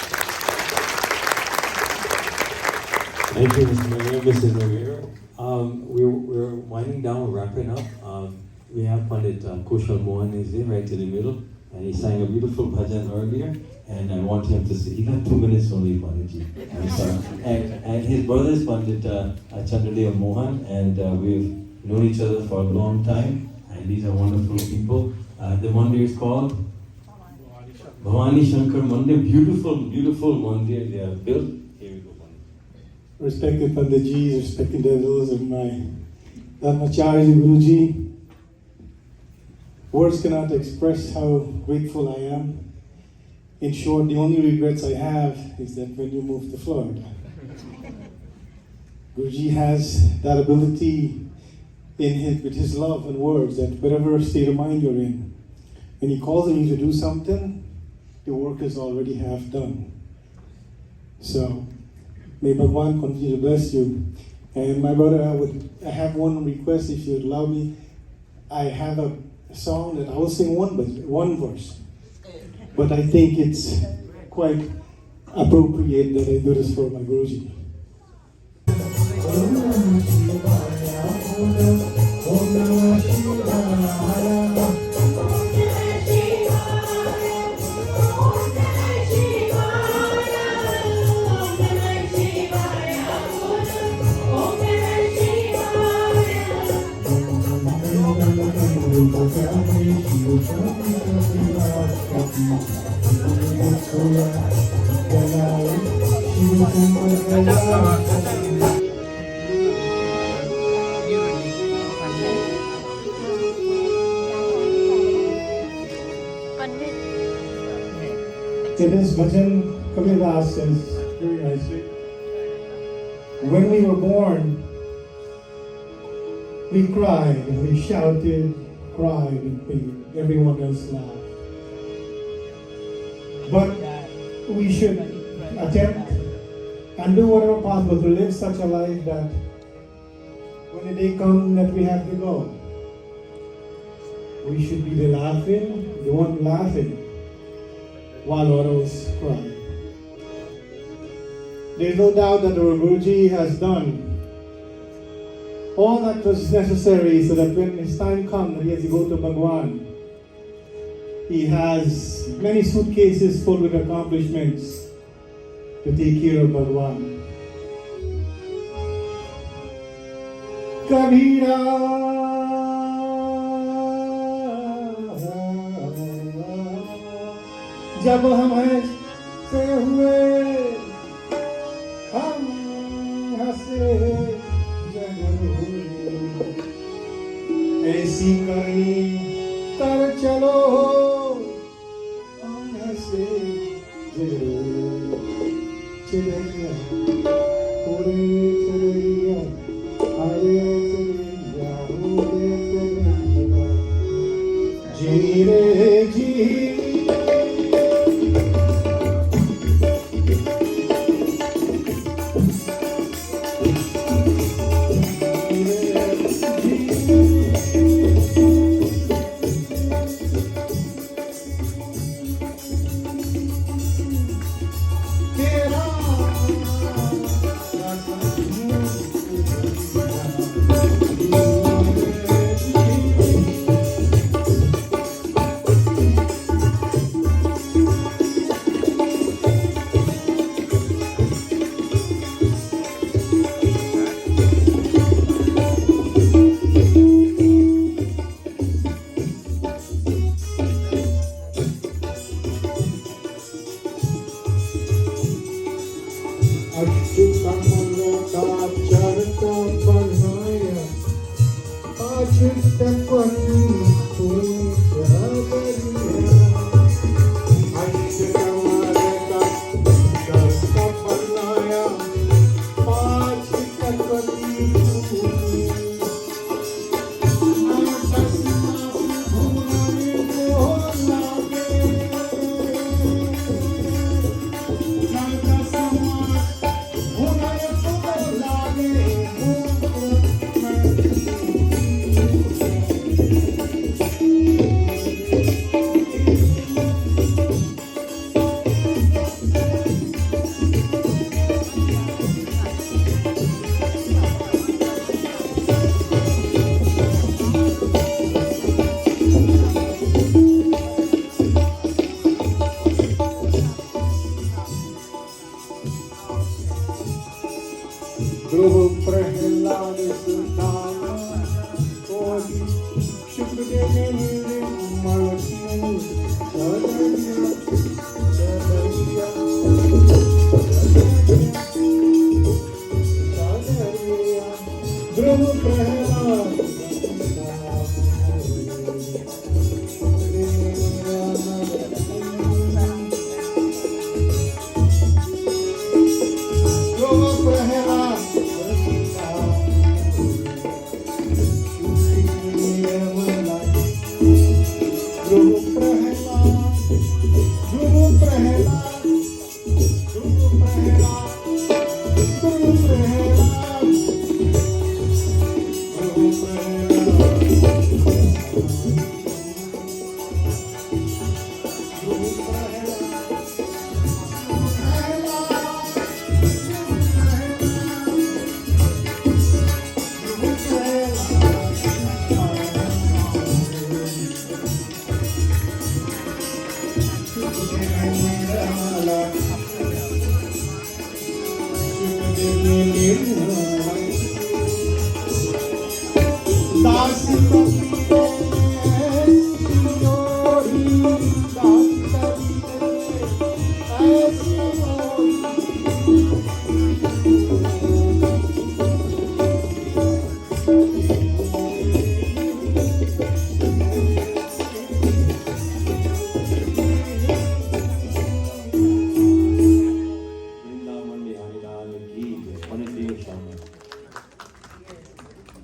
Thank you, Mr. Mayor, Mrs. Mayor. We're winding down, wrapping up. We have Pandit Kushal Mohan is there right in the middle, and he sang a beautiful bhajan earlier, and I want him to say, he got 2 minutes only, Panditji. I'm sorry. And his brother is Pandit Chandradev Mohan, and we've known each other for a long time, and these are wonderful people. The mandir is called Bhavani Shankar Mandir. Beautiful, beautiful mandir they have built. Here we go, Pandit. Respected Panditjis, respected elders, and my Dharmacharya Guruji, words cannot express how grateful I am. In short, the only regrets I have is that when you moved to Florida. Guruji has that ability in him with his love and words that whatever state of mind you're in, when he calls on you to do something, the work is already half done. So, may Bhagwan continue to bless you. And my brother, I have one request, if you'd allow me. I have a song that I will sing one verse. But I think it's quite appropriate that I do this for my Guruji. It is Bhajan Kabirdas says very nicely. When we were born, we cried, we shouted, cried, and paid. Everyone else laughed. But we should attempt and do whatever possible to live such a life that when the day comes that we have to go, we should be the one laughing, while others cry. There's no doubt that our Guruji has done all that was necessary so that when his time comes that he has to go to Bhagwan, he has many suitcases full with accomplishments to take care of Bhagwan. Kabira जब हम हंसे हुए हम हंसे जरूर ऐसी करनी कर चलो हम हंसे जरूर चिड़िया उड़े चिड़िया आए चिड़िया उड़े चिड़िया जी रे जी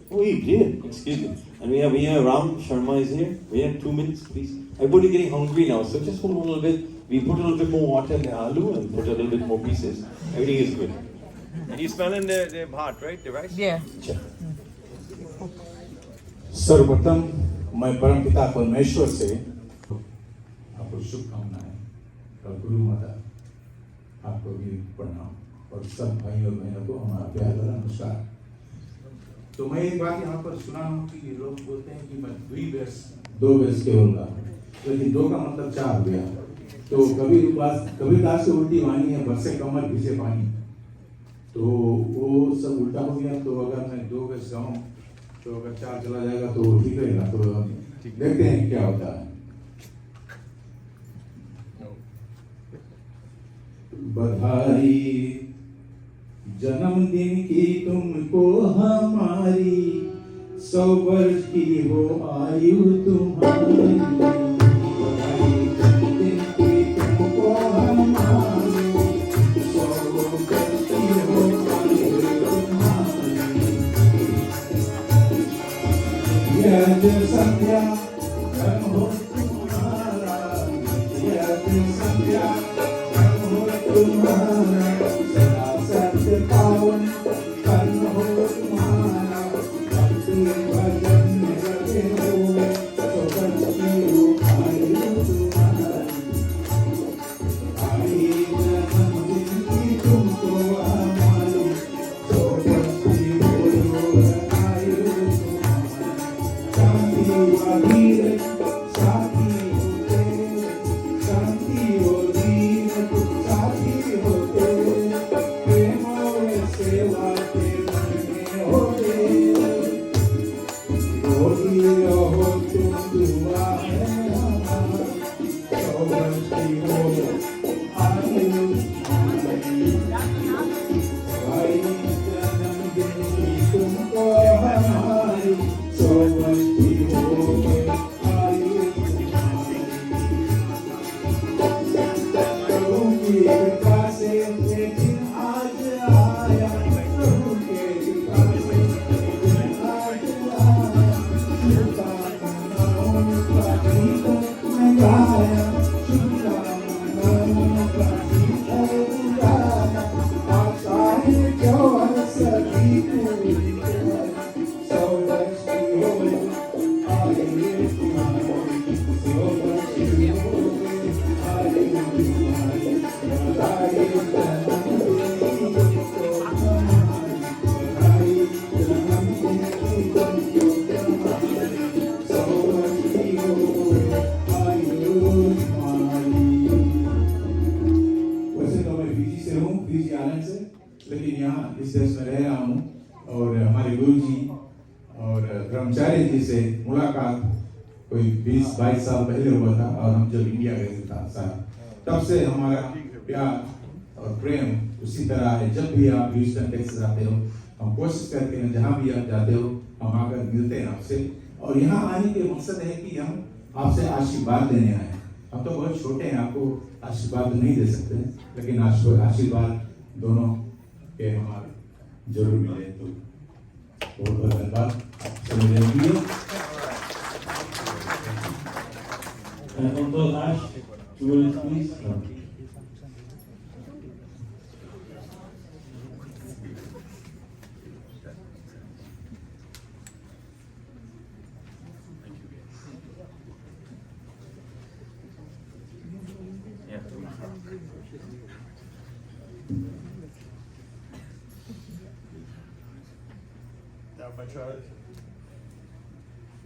Oh, he did. Excuse me. And we have Ram Sharma is here. We have 2 minutes, please. Everybody's getting hungry now, so just hold on a little bit. We put a little bit more water in the aloo and put a little bit more pieces. Everything is good. And you smelling the bhat, right? The rice? Yeah. सर्वप्रथम मैं परमपिता परमेश्वर से आपको शुभकामनाएं और गुरु माता आपको भी प्रणाम और सब भाई और बहनों को हमारा प्यार भरा नमस्कार। तो मैं एक बात यहाँ पर सुना हूँ कि लोग बोलते हैं कि मैं 2 वर्ष केवल गा, लेकिन 2 का मतलब 4 हो गया। तो कभी दास से उल्टी वाणी है, बरसे कमर पीछे पानी, तो वो सब उल्टा हो गया। तो अगर मैं 2 वर्ष गाऊँ तो अगर 4 चला जाएगा तो ठीक रहेगा। तो देखते हैं क्या होता है। बधाई जन्मदिन की तुमको हमारी, 100 वर्ष की हो आयु तुम्हारी। बधाई जन्मदिन की तुमको हमारी, 100 वर्ष की हो आयु तुम्हारी। यह संध्या धर्म हो तुम्हारा, यह संध्या धर्म हो तुम्हारा। सदा सत्य पावन कर्म हो तुम्हारा, भक्ति भजन में लगे हुए, 100 वर्ष की हो आयु तुम्हारी। आई जन्मदिन की तुमको हमारी, 100 वर्ष की हो आयु तुम्हारी। शांति वाली से, लेकिन यहाँ इस देश में रह रहा हूँ और हमारे गुरु जी और ब्रह्मचारी जी से मुलाकात कोई 20-22 साल पहले हुआ था और हम जब इंडिया गए थे तब से हमारा प्यार और प्रेम उसी तरह है। जब भी आप ह्यूस्टन टेक्सास आते हो, हम कोशिश करते हैं जहाँ भी आप जाते हो हम आकर मिलते हैं आपसे, और यहाँ आने के मकसद है कि हम आपसे आशीर्वाद लेने आए। हम तो बहुत छोटे हैं, आपको आशीर्वाद नहीं दे सकते, लेकिन आशीर्वाद दोनों के हमारे जरूर मिले। तो बहुत बहुत धन्यवाद।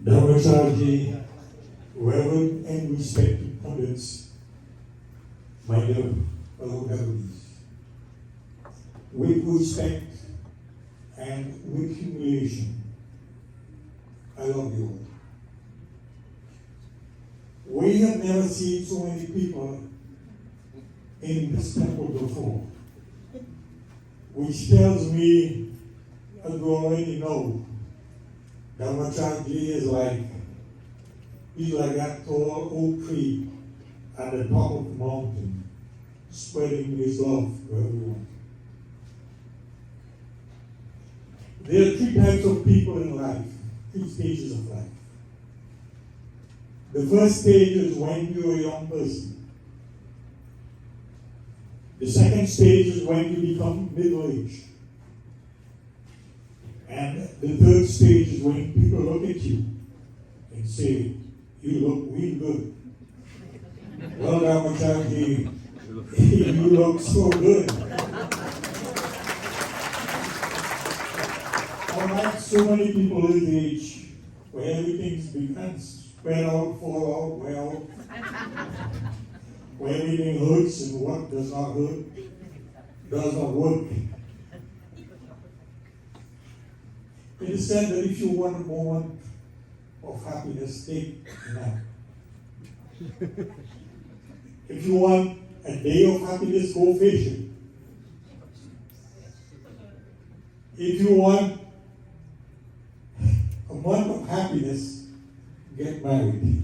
Dharmacharji, Reverend and respected Pundits, my dear fellow devotees, with respect and with humiliation, I love you all. We have never seen so many people in this temple before, which tells me, as you already know, Dharmacharji he's like that tall oak tree at the top of the mountain, spreading his love to everyone. There are three types of people in life, three stages of life. The first stage is when you're a young person. The second stage is when you become middle-aged. And the third stage is when people look at you and say, you look real good. Well, Dharmacharji, you look so good. Unlike so many people his age, where everything's become spread out, fall out, well, where everything hurts and what does not hurt, does not work. It is said that if you want a moment of happiness, take a nap. If you want a day of happiness, go fishing. If you want a month of happiness, get married.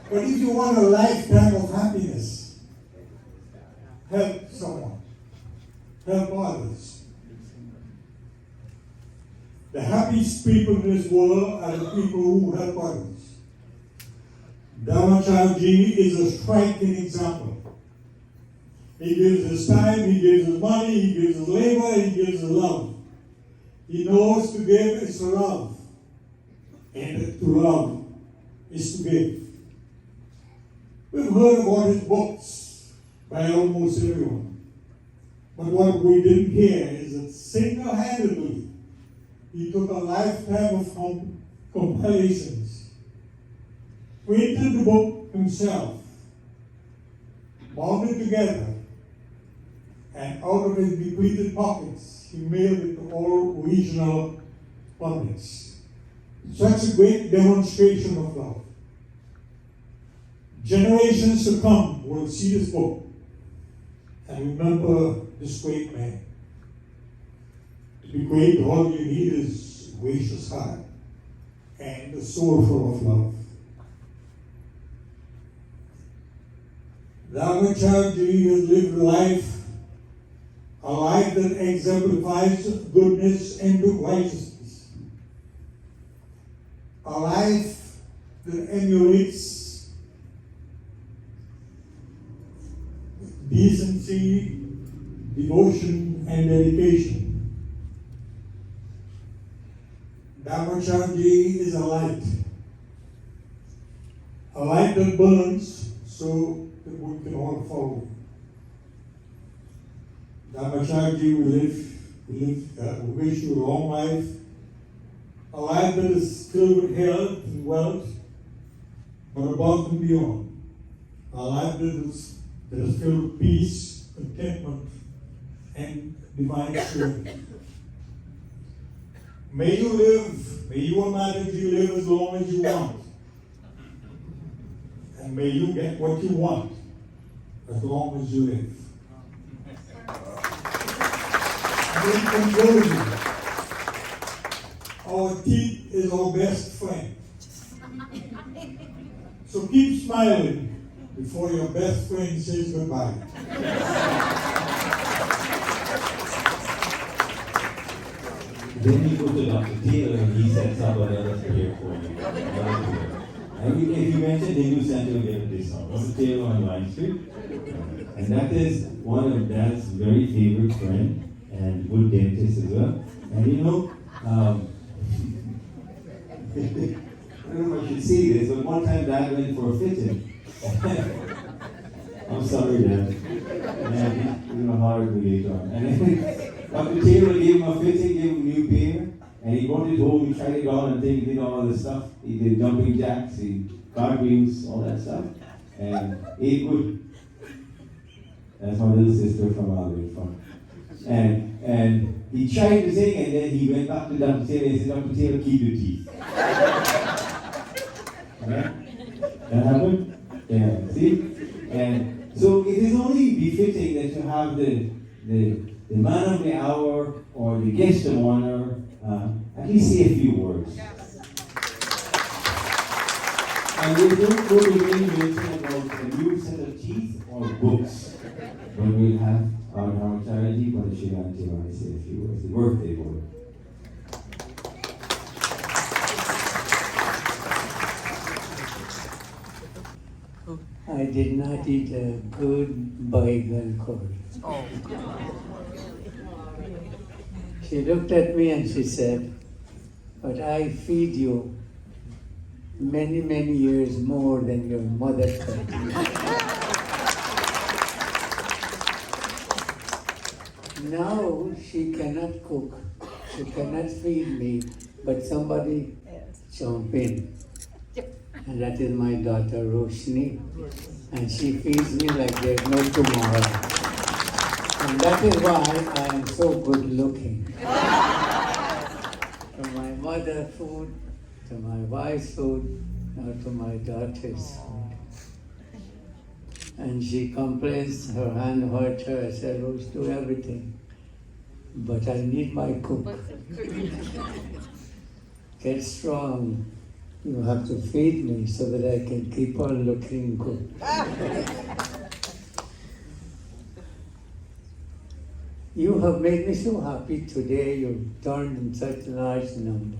But if you want a lifetime of happiness, help someone, help others. The happiest people in this world are the people who help others. Dharmacharji is a striking example. He gives his time, he gives his money, he gives his labor, he gives his love. He knows to give is to love, and to love is to give. We've heard about his books by almost everyone. But what we didn't hear is that single-handedly, he took a lifetime of compilations, printed the book himself, bound it together, and out of his depleted pockets, he mailed it to all regional Pundits. Such a great demonstration of love. Generations to come will see this book and remember this great man. To be great, all you need is a gracious heart and a soul full of love. Dharmacharji has lived a life that exemplifies goodness and righteousness. A life that emulates decency, devotion, and dedication. Dharmacharji is a light that burns so that we can all follow. Dharmacharji, we wish you a long life, a life that is filled with health and wealth, but above and beyond. A life that is filled with peace, contentment, and divine strength. May you live, may you imagine you live as long as you want. And may you get what you want as long as you live. And in conclusion, our teeth is our best friend. So keep smiling before your best friend says goodbye. Then you go to Dr. Taylor and he said somebody else here for you. And if you mention Hindu Center, we get this song. Dr. Taylor on Vine Street. And that is one of Dad's very favorite friend and good dentist as well. And you know, I don't know if I should say this, but one time Dad went for a fitting. I'm sorry, Dad. And you know how it later on. And then Dr. Taylor gave him a fitting, gave him a new pair, and he brought it home, he tried it on and things, did all the stuff. He did jumping jacks, he cartwheels, all that stuff. And ate good. That's my little sister from Albury from. And he tried to sing, and then he went back to Dr. Taylor and said, Dr. Taylor, keep your teeth. Right? That happened? Yeah, see? And so it is only befitting that you have the man of the hour or the guest of honor at least say a few words. And we don't go to any mention about a new set of teeth or books, but we'll have our Dharma-charity, but Shri and Tiwari say a few words, the birthday boy. I did not eat a good bygone curry. Oh. She looked at me and she said, but I feed you many, many years more than your mother fed you. Now she cannot cook, she cannot feed me, but somebody jump in. And that is my daughter Roshni. And she feeds me like there's no tomorrow. And that is why I am so good looking. From my mother's food, to my wife's food, now to my daughter's food. And she complains, her hand hurt her. I said, Rose, do everything. But I need my cook. Get strong. You have to feed me so that I can keep on looking good. You have made me so happy today. You've turned in such a large number.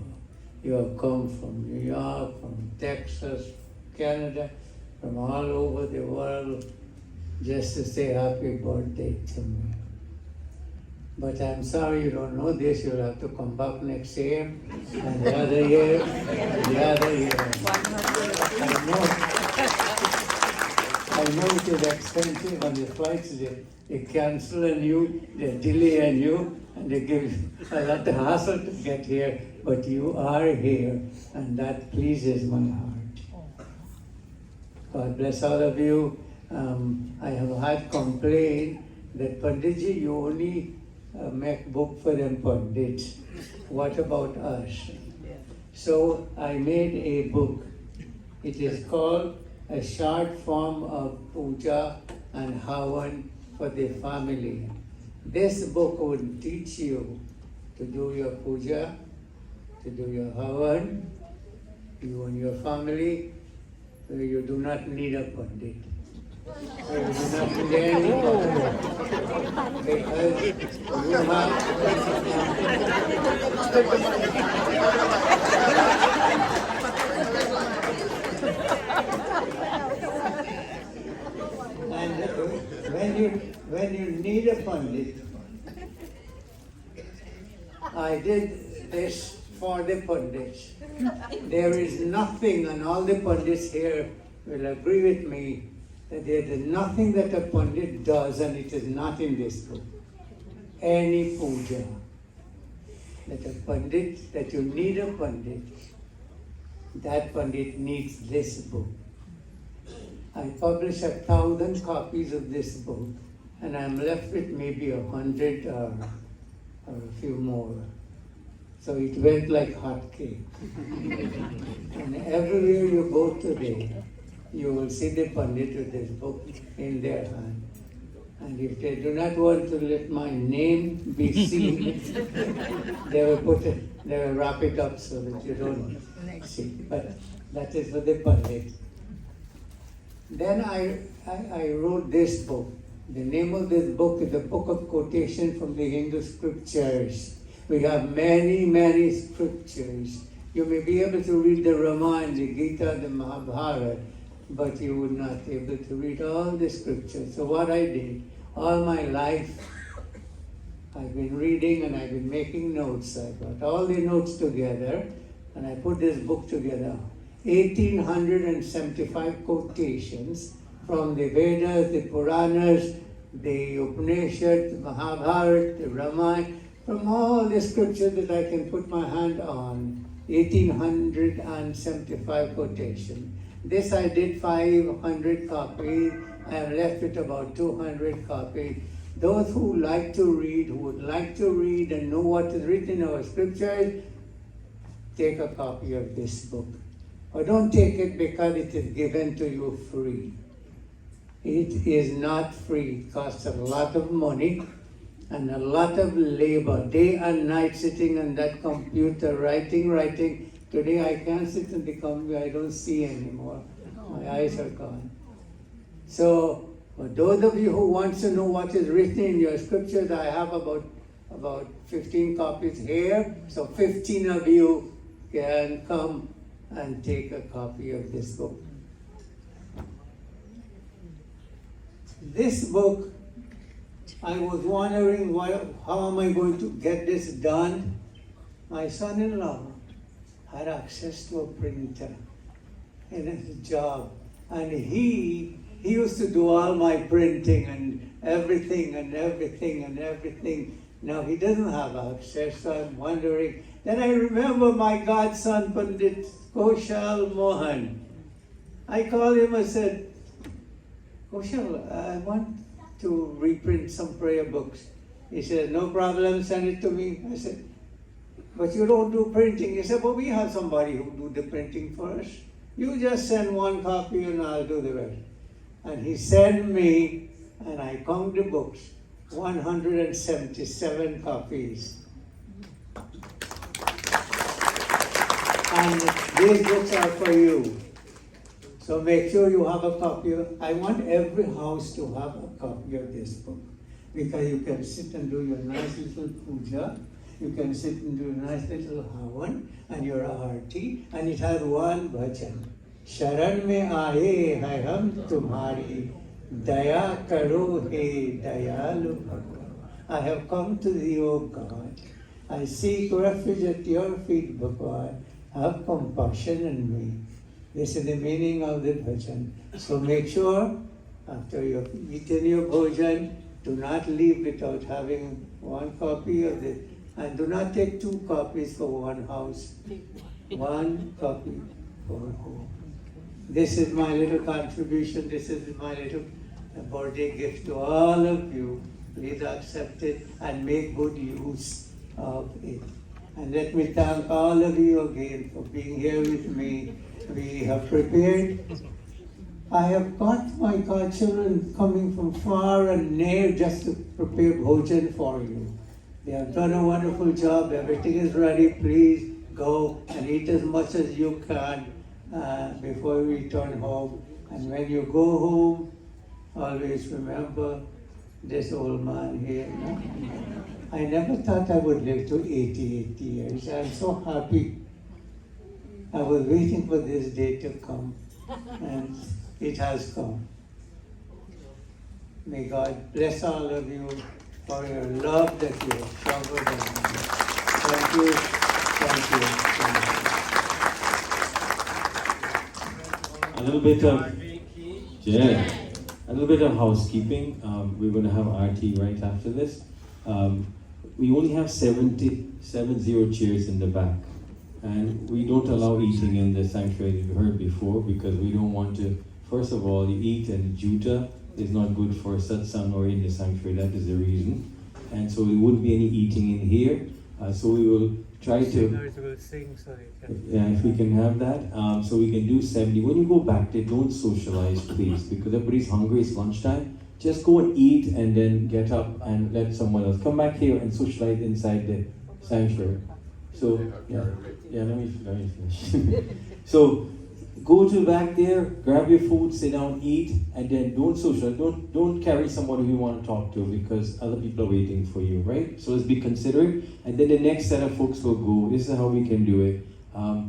You have come from New York, from Texas, Canada, from all over the world, just to say happy birthday to me. But I'm sorry you don't know this. You'll have to come back next year, and the other year, and the other year. I know it is expensive on the flights. They cancel on you, they delay on you, and they give you a lot of hassle to get here. But you are here, and that pleases my heart. God bless all of you. I have had complaint that Panditji, you only make book for them Pandit. What about us? So I made a book. It is called A Short Form of Puja and Havan for the Family. This book will teach you to do your puja, to do your havan, you and your family. You do not need a Pandit. You do not need any Pandit. Because you And when you need a Pandit, I did this for the Pandits. There is nothing, and all the Pandits here will agree with me, that there is nothing that a Pandit does, and it is not in this book. Any puja, that a Pandit, that you need a Pandit, that Pandit needs this book. I published 1,000 copies of this book, and I'm left with maybe 100 or a few more. So it went like hot cake. And everywhere you go today, you will see the Pandit with this book in their hand. And if they do not want to let my name be seen, they will wrap it up so that you don't see. But that is for the Pandit. Then I wrote this book. The name of this book is a book of quotation from the Hindu scriptures. We have many, many scriptures. You may be able to read the Ramayana, the Gita, the Mahabharata, but you would not be able to read all the scriptures. So what I did, all my life, I've been reading and I've been making notes. I got all the notes together and I put this book together. 1,875 quotations from the Vedas, the Puranas, the Upanishads, the Mahabharata, the Ramayana, from all the scriptures that I can put my hand on. 1,875 quotations. This I did 500 copies. I am left with about 200 copies. Those who like to read, who would like to read and know what is written in our scriptures, take a copy of this book. Or don't take it because it is given to you free. It is not free. It costs a lot of money and a lot of labor, day and night sitting on that computer, writing. Today I can't sit on the computer, I don't see anymore. My eyes are gone. So, for those of you who want to know what is written in your scriptures, I have about 15 copies here. So 15 of you can come and take a copy of this book. This book, I was wondering how am I going to get this done. My son-in-law had access to a printer in his job, and he used to do all my printing and everything. Now he doesn't have access, so I'm wondering. Then I remember my godson, Pandit Koshal Mohan. I called him and said, Koshal, I want to reprint some prayer books. He said, no problem, send it to me. I said, but you don't do printing. He said, but we have somebody who do the printing for us. You just send one copy and I'll do the rest. And he sent me, and I count the books, 177 copies. And these books are for you. So make sure you have a copy. I want every house to have a copy of this book, because you can sit and do your nice little puja, you can sit and do a nice little havan and your arti, and it has one bhajan. Sharan mein aaye hai hum tumhari, daya karo he dayalu Bhagwan. I have come to thee, O God. I seek refuge at your feet, Bhagwan. Have compassion on me. This is the meaning of the bhajan. So make sure, after you've eaten your bhojan, do not leave without having one copy of it. And do not take 2 copies for one house. 1 copy for a home. This is my little contribution. This is my little birthday gift to all of you. Please accept it and make good use of it. And let me thank all of you again for being here with me. We have prepared. I have got my godchildren coming from far and near just to prepare bhojan for you. They have done a wonderful job. Everything is ready. Please go and eat as much as you can before we return home. And when you go home, always remember this old man here. No? I never thought I would live to 88 years. I'm so happy. I was waiting for this day to come, and it has come. May God bless all of you for your love that you have showered on me. Thank you. Thank you. A little bit of housekeeping. We're going to have RT right after this. We only have 70 chairs in the back, and we don't allow eating in the sanctuary, you heard before, because we don't want to, first of all, you eat and juta is not good for satsang or in the sanctuary. That is the reason. And so there wouldn't be any eating in here. So we will try to, yeah, if we can have that. So we can do 70. When you go back there, don't socialize, please, because everybody's hungry. It's lunchtime. Just go and eat and then get up and let someone else come back here and socialize inside the sanctuary. So yeah, let me finish. So go to back there, grab your food, sit down, eat, and then don't socialize. Don't carry somebody you want to talk to because other people are waiting for you, right? So let's be considerate, and then the next set of folks will go. This is how we can do it.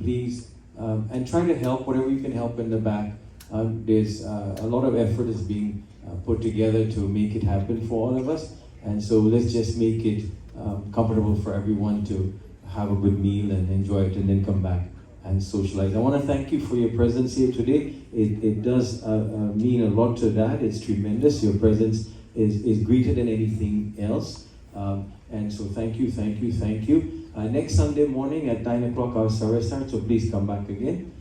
Please, and try to help whatever you can help in the back. There's a lot of effort is being put together to make it happen for all of us, and so let's just make it comfortable for everyone to have a good meal and enjoy it, and then come back and socialize. I want to thank you for your presence here today. It does mean a lot to that. It's tremendous. Your presence is greater than anything else. And so thank you. Next Sunday morning at 9 o'clock our service starts, so please come back again.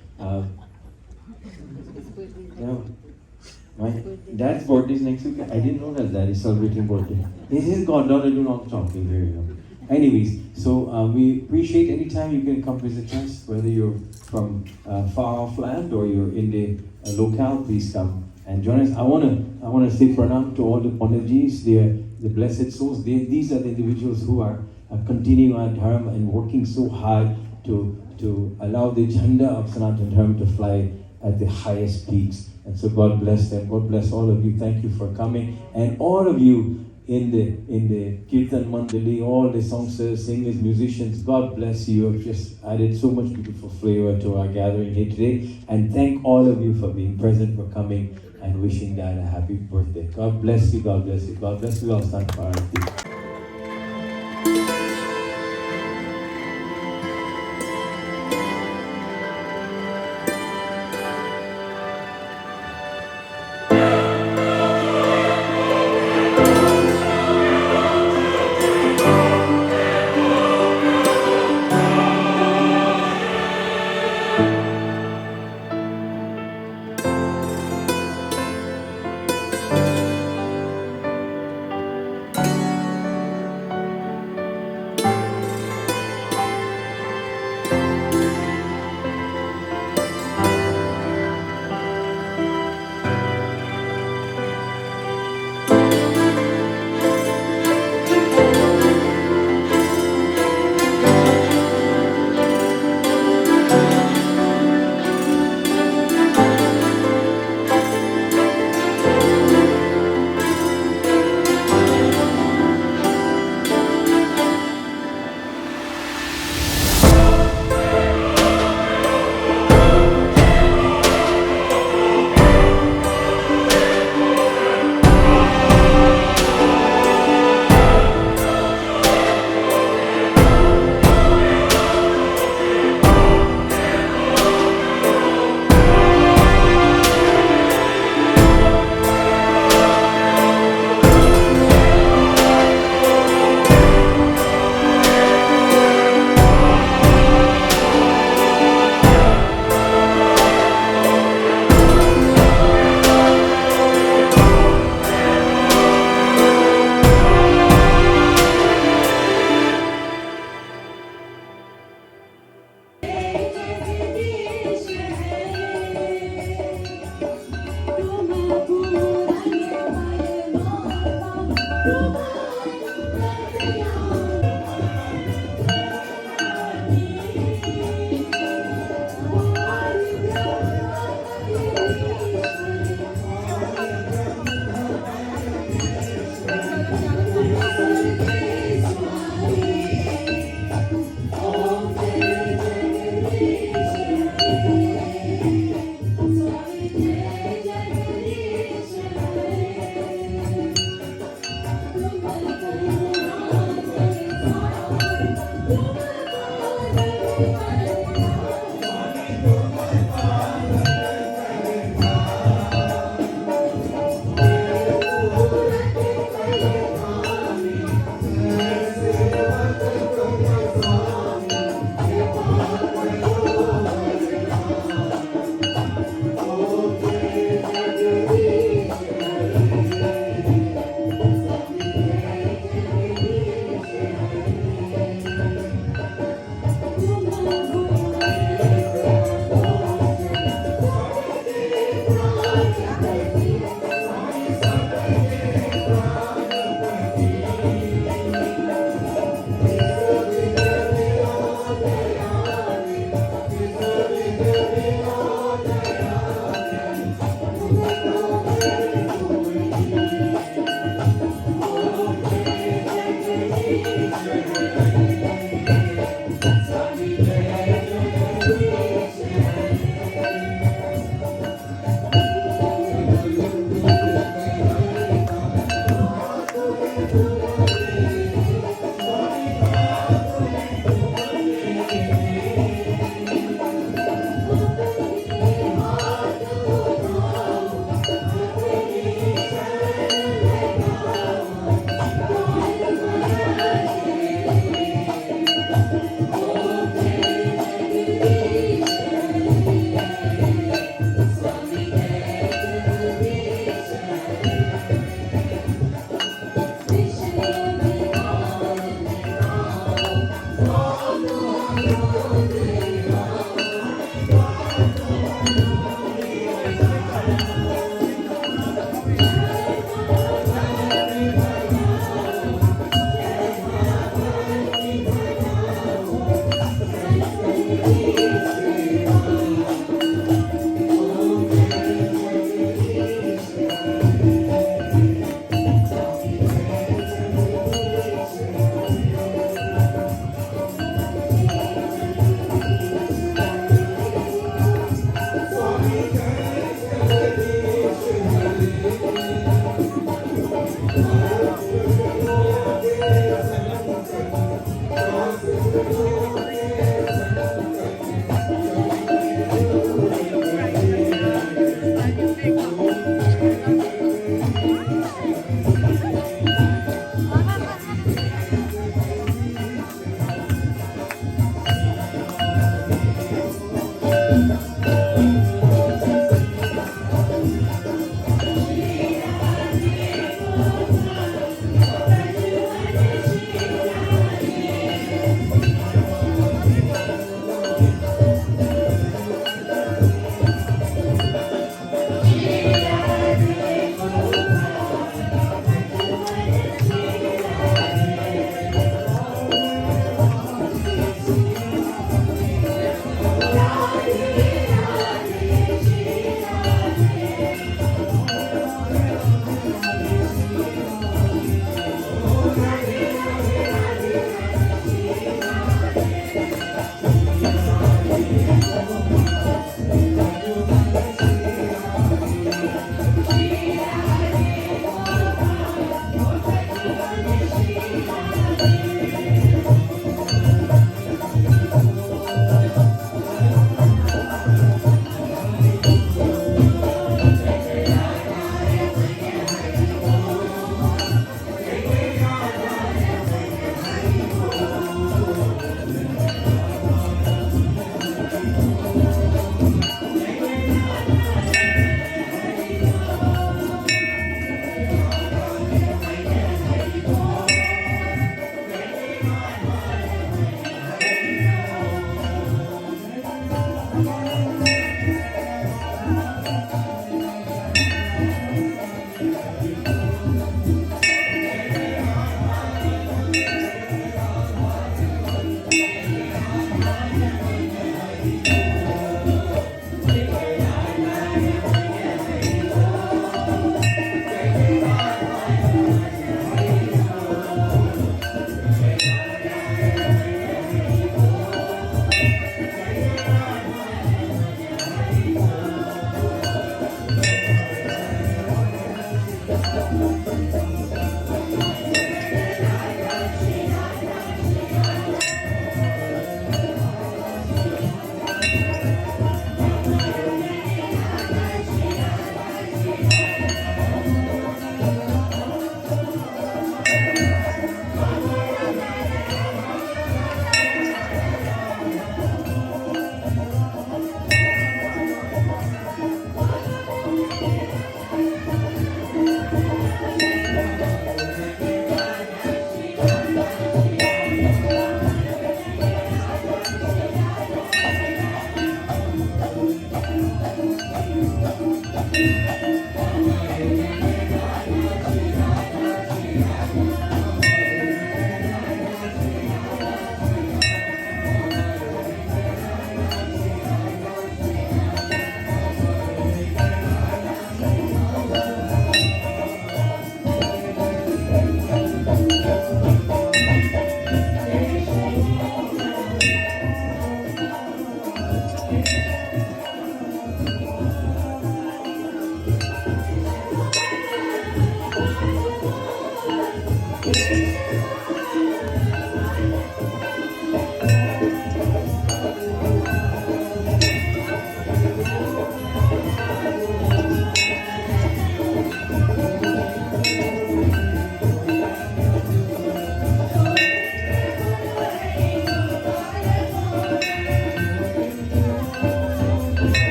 My dad's birthday is next week. I didn't know that dad is celebrating birthday. This is goddaughter, do not talking very well. Anyways, so we appreciate any time you can come visit us, whether you're from far off land or you're in the locale, please come and join us. I wanna say pranam to all the Panditjis, the blessed souls. These are the individuals who are continuing our dharma and working so hard to allow the agenda of Sanatana Dharma to fly at the highest peaks. And so God bless them. God bless all of you. Thank you for coming. And all of you in the Kirtan Mandali, all the songsters, singers, musicians, God bless you. You've just added so much beautiful flavor to our gathering here today. And thank all of you for being present, for coming, and wishing Dad a happy birthday. God bless you. God bless you. God bless you all. Stand for Aarti.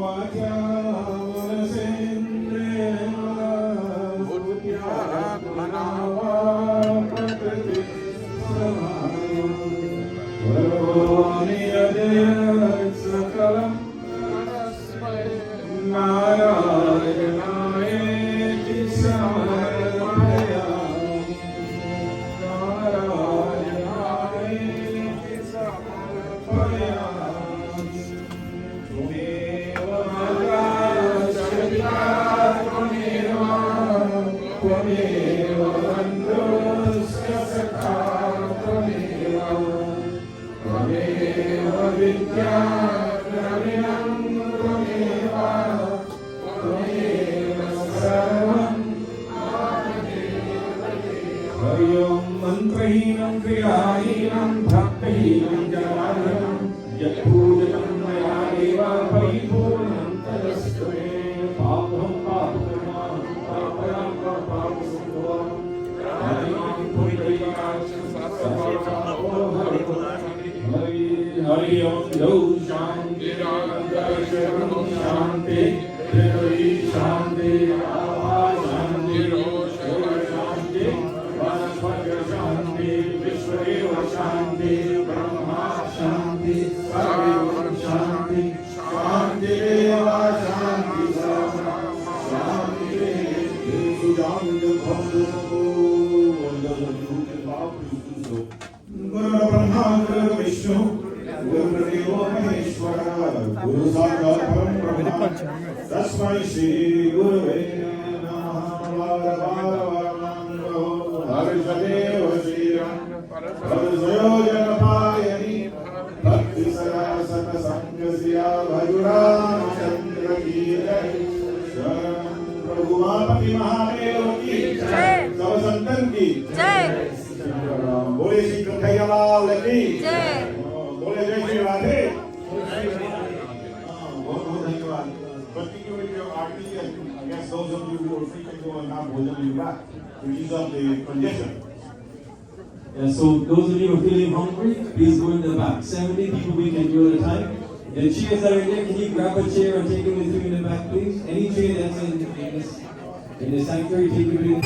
वाचा मनसेन्द्रियर्वा बुद्ध्यात्मना वा प्रकृतिं समाधानं करोमि यद्यत् सकलं नारायणायेति समर्पयामि नारायणायेति समर्पयामि त्वमेव माता पिता त्वमेव बन्धुश्च सखा त्वमेव विद्या द्रविणं त्वमेव सर्वं हरि ओं मन्त्रहीनं क्रियाहीनं भक्तिहीनं जनार्दनं यत्पूजनं मया देव परिपूर्णं तदस्तु मे पापं पापकर्माणं पापयां पापसम्भवं हरिं पुण्डरीकाक्ष हरि ओं द्यौ शान्ति शान्ति पृथ्वी शान्ति आपा शान्ति शान्ति वनस्पति शान्ति विश्वदेव शान्ति ब्रह्मा शान्ति सर्वं शान्ति शान्तिरेव शान्ति शान्ति शान्ति गुरु ब्रह्मा गुरु विष्णु गुरुदेवो महेश्वर गुरु साक्षात् परब्रह्म तस्मै श्री गुरवे नमः हर्षदेव श्रीराम हर्षयोजनपायनि भक्ति सदा सतसंग सिया भजुराम चंद्र की जय शरण प्रभु मापति महादेव की जय सब संतन की जय बोले श्री कन्हैया लाल की जय बोले जय श्री राधे बहुत बहुत धन्यवाद continue with your arti and I guess those of you who are free can go and have Bhushan in back to ease up the congestion. Yeah, so those of you who are feeling hungry, please go in the back. 70 people we can do at a time. The chairs that are there, can you grab a chair and take it with you in the back, please? Any chair that's in this sanctuary, take it with you.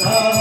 Hare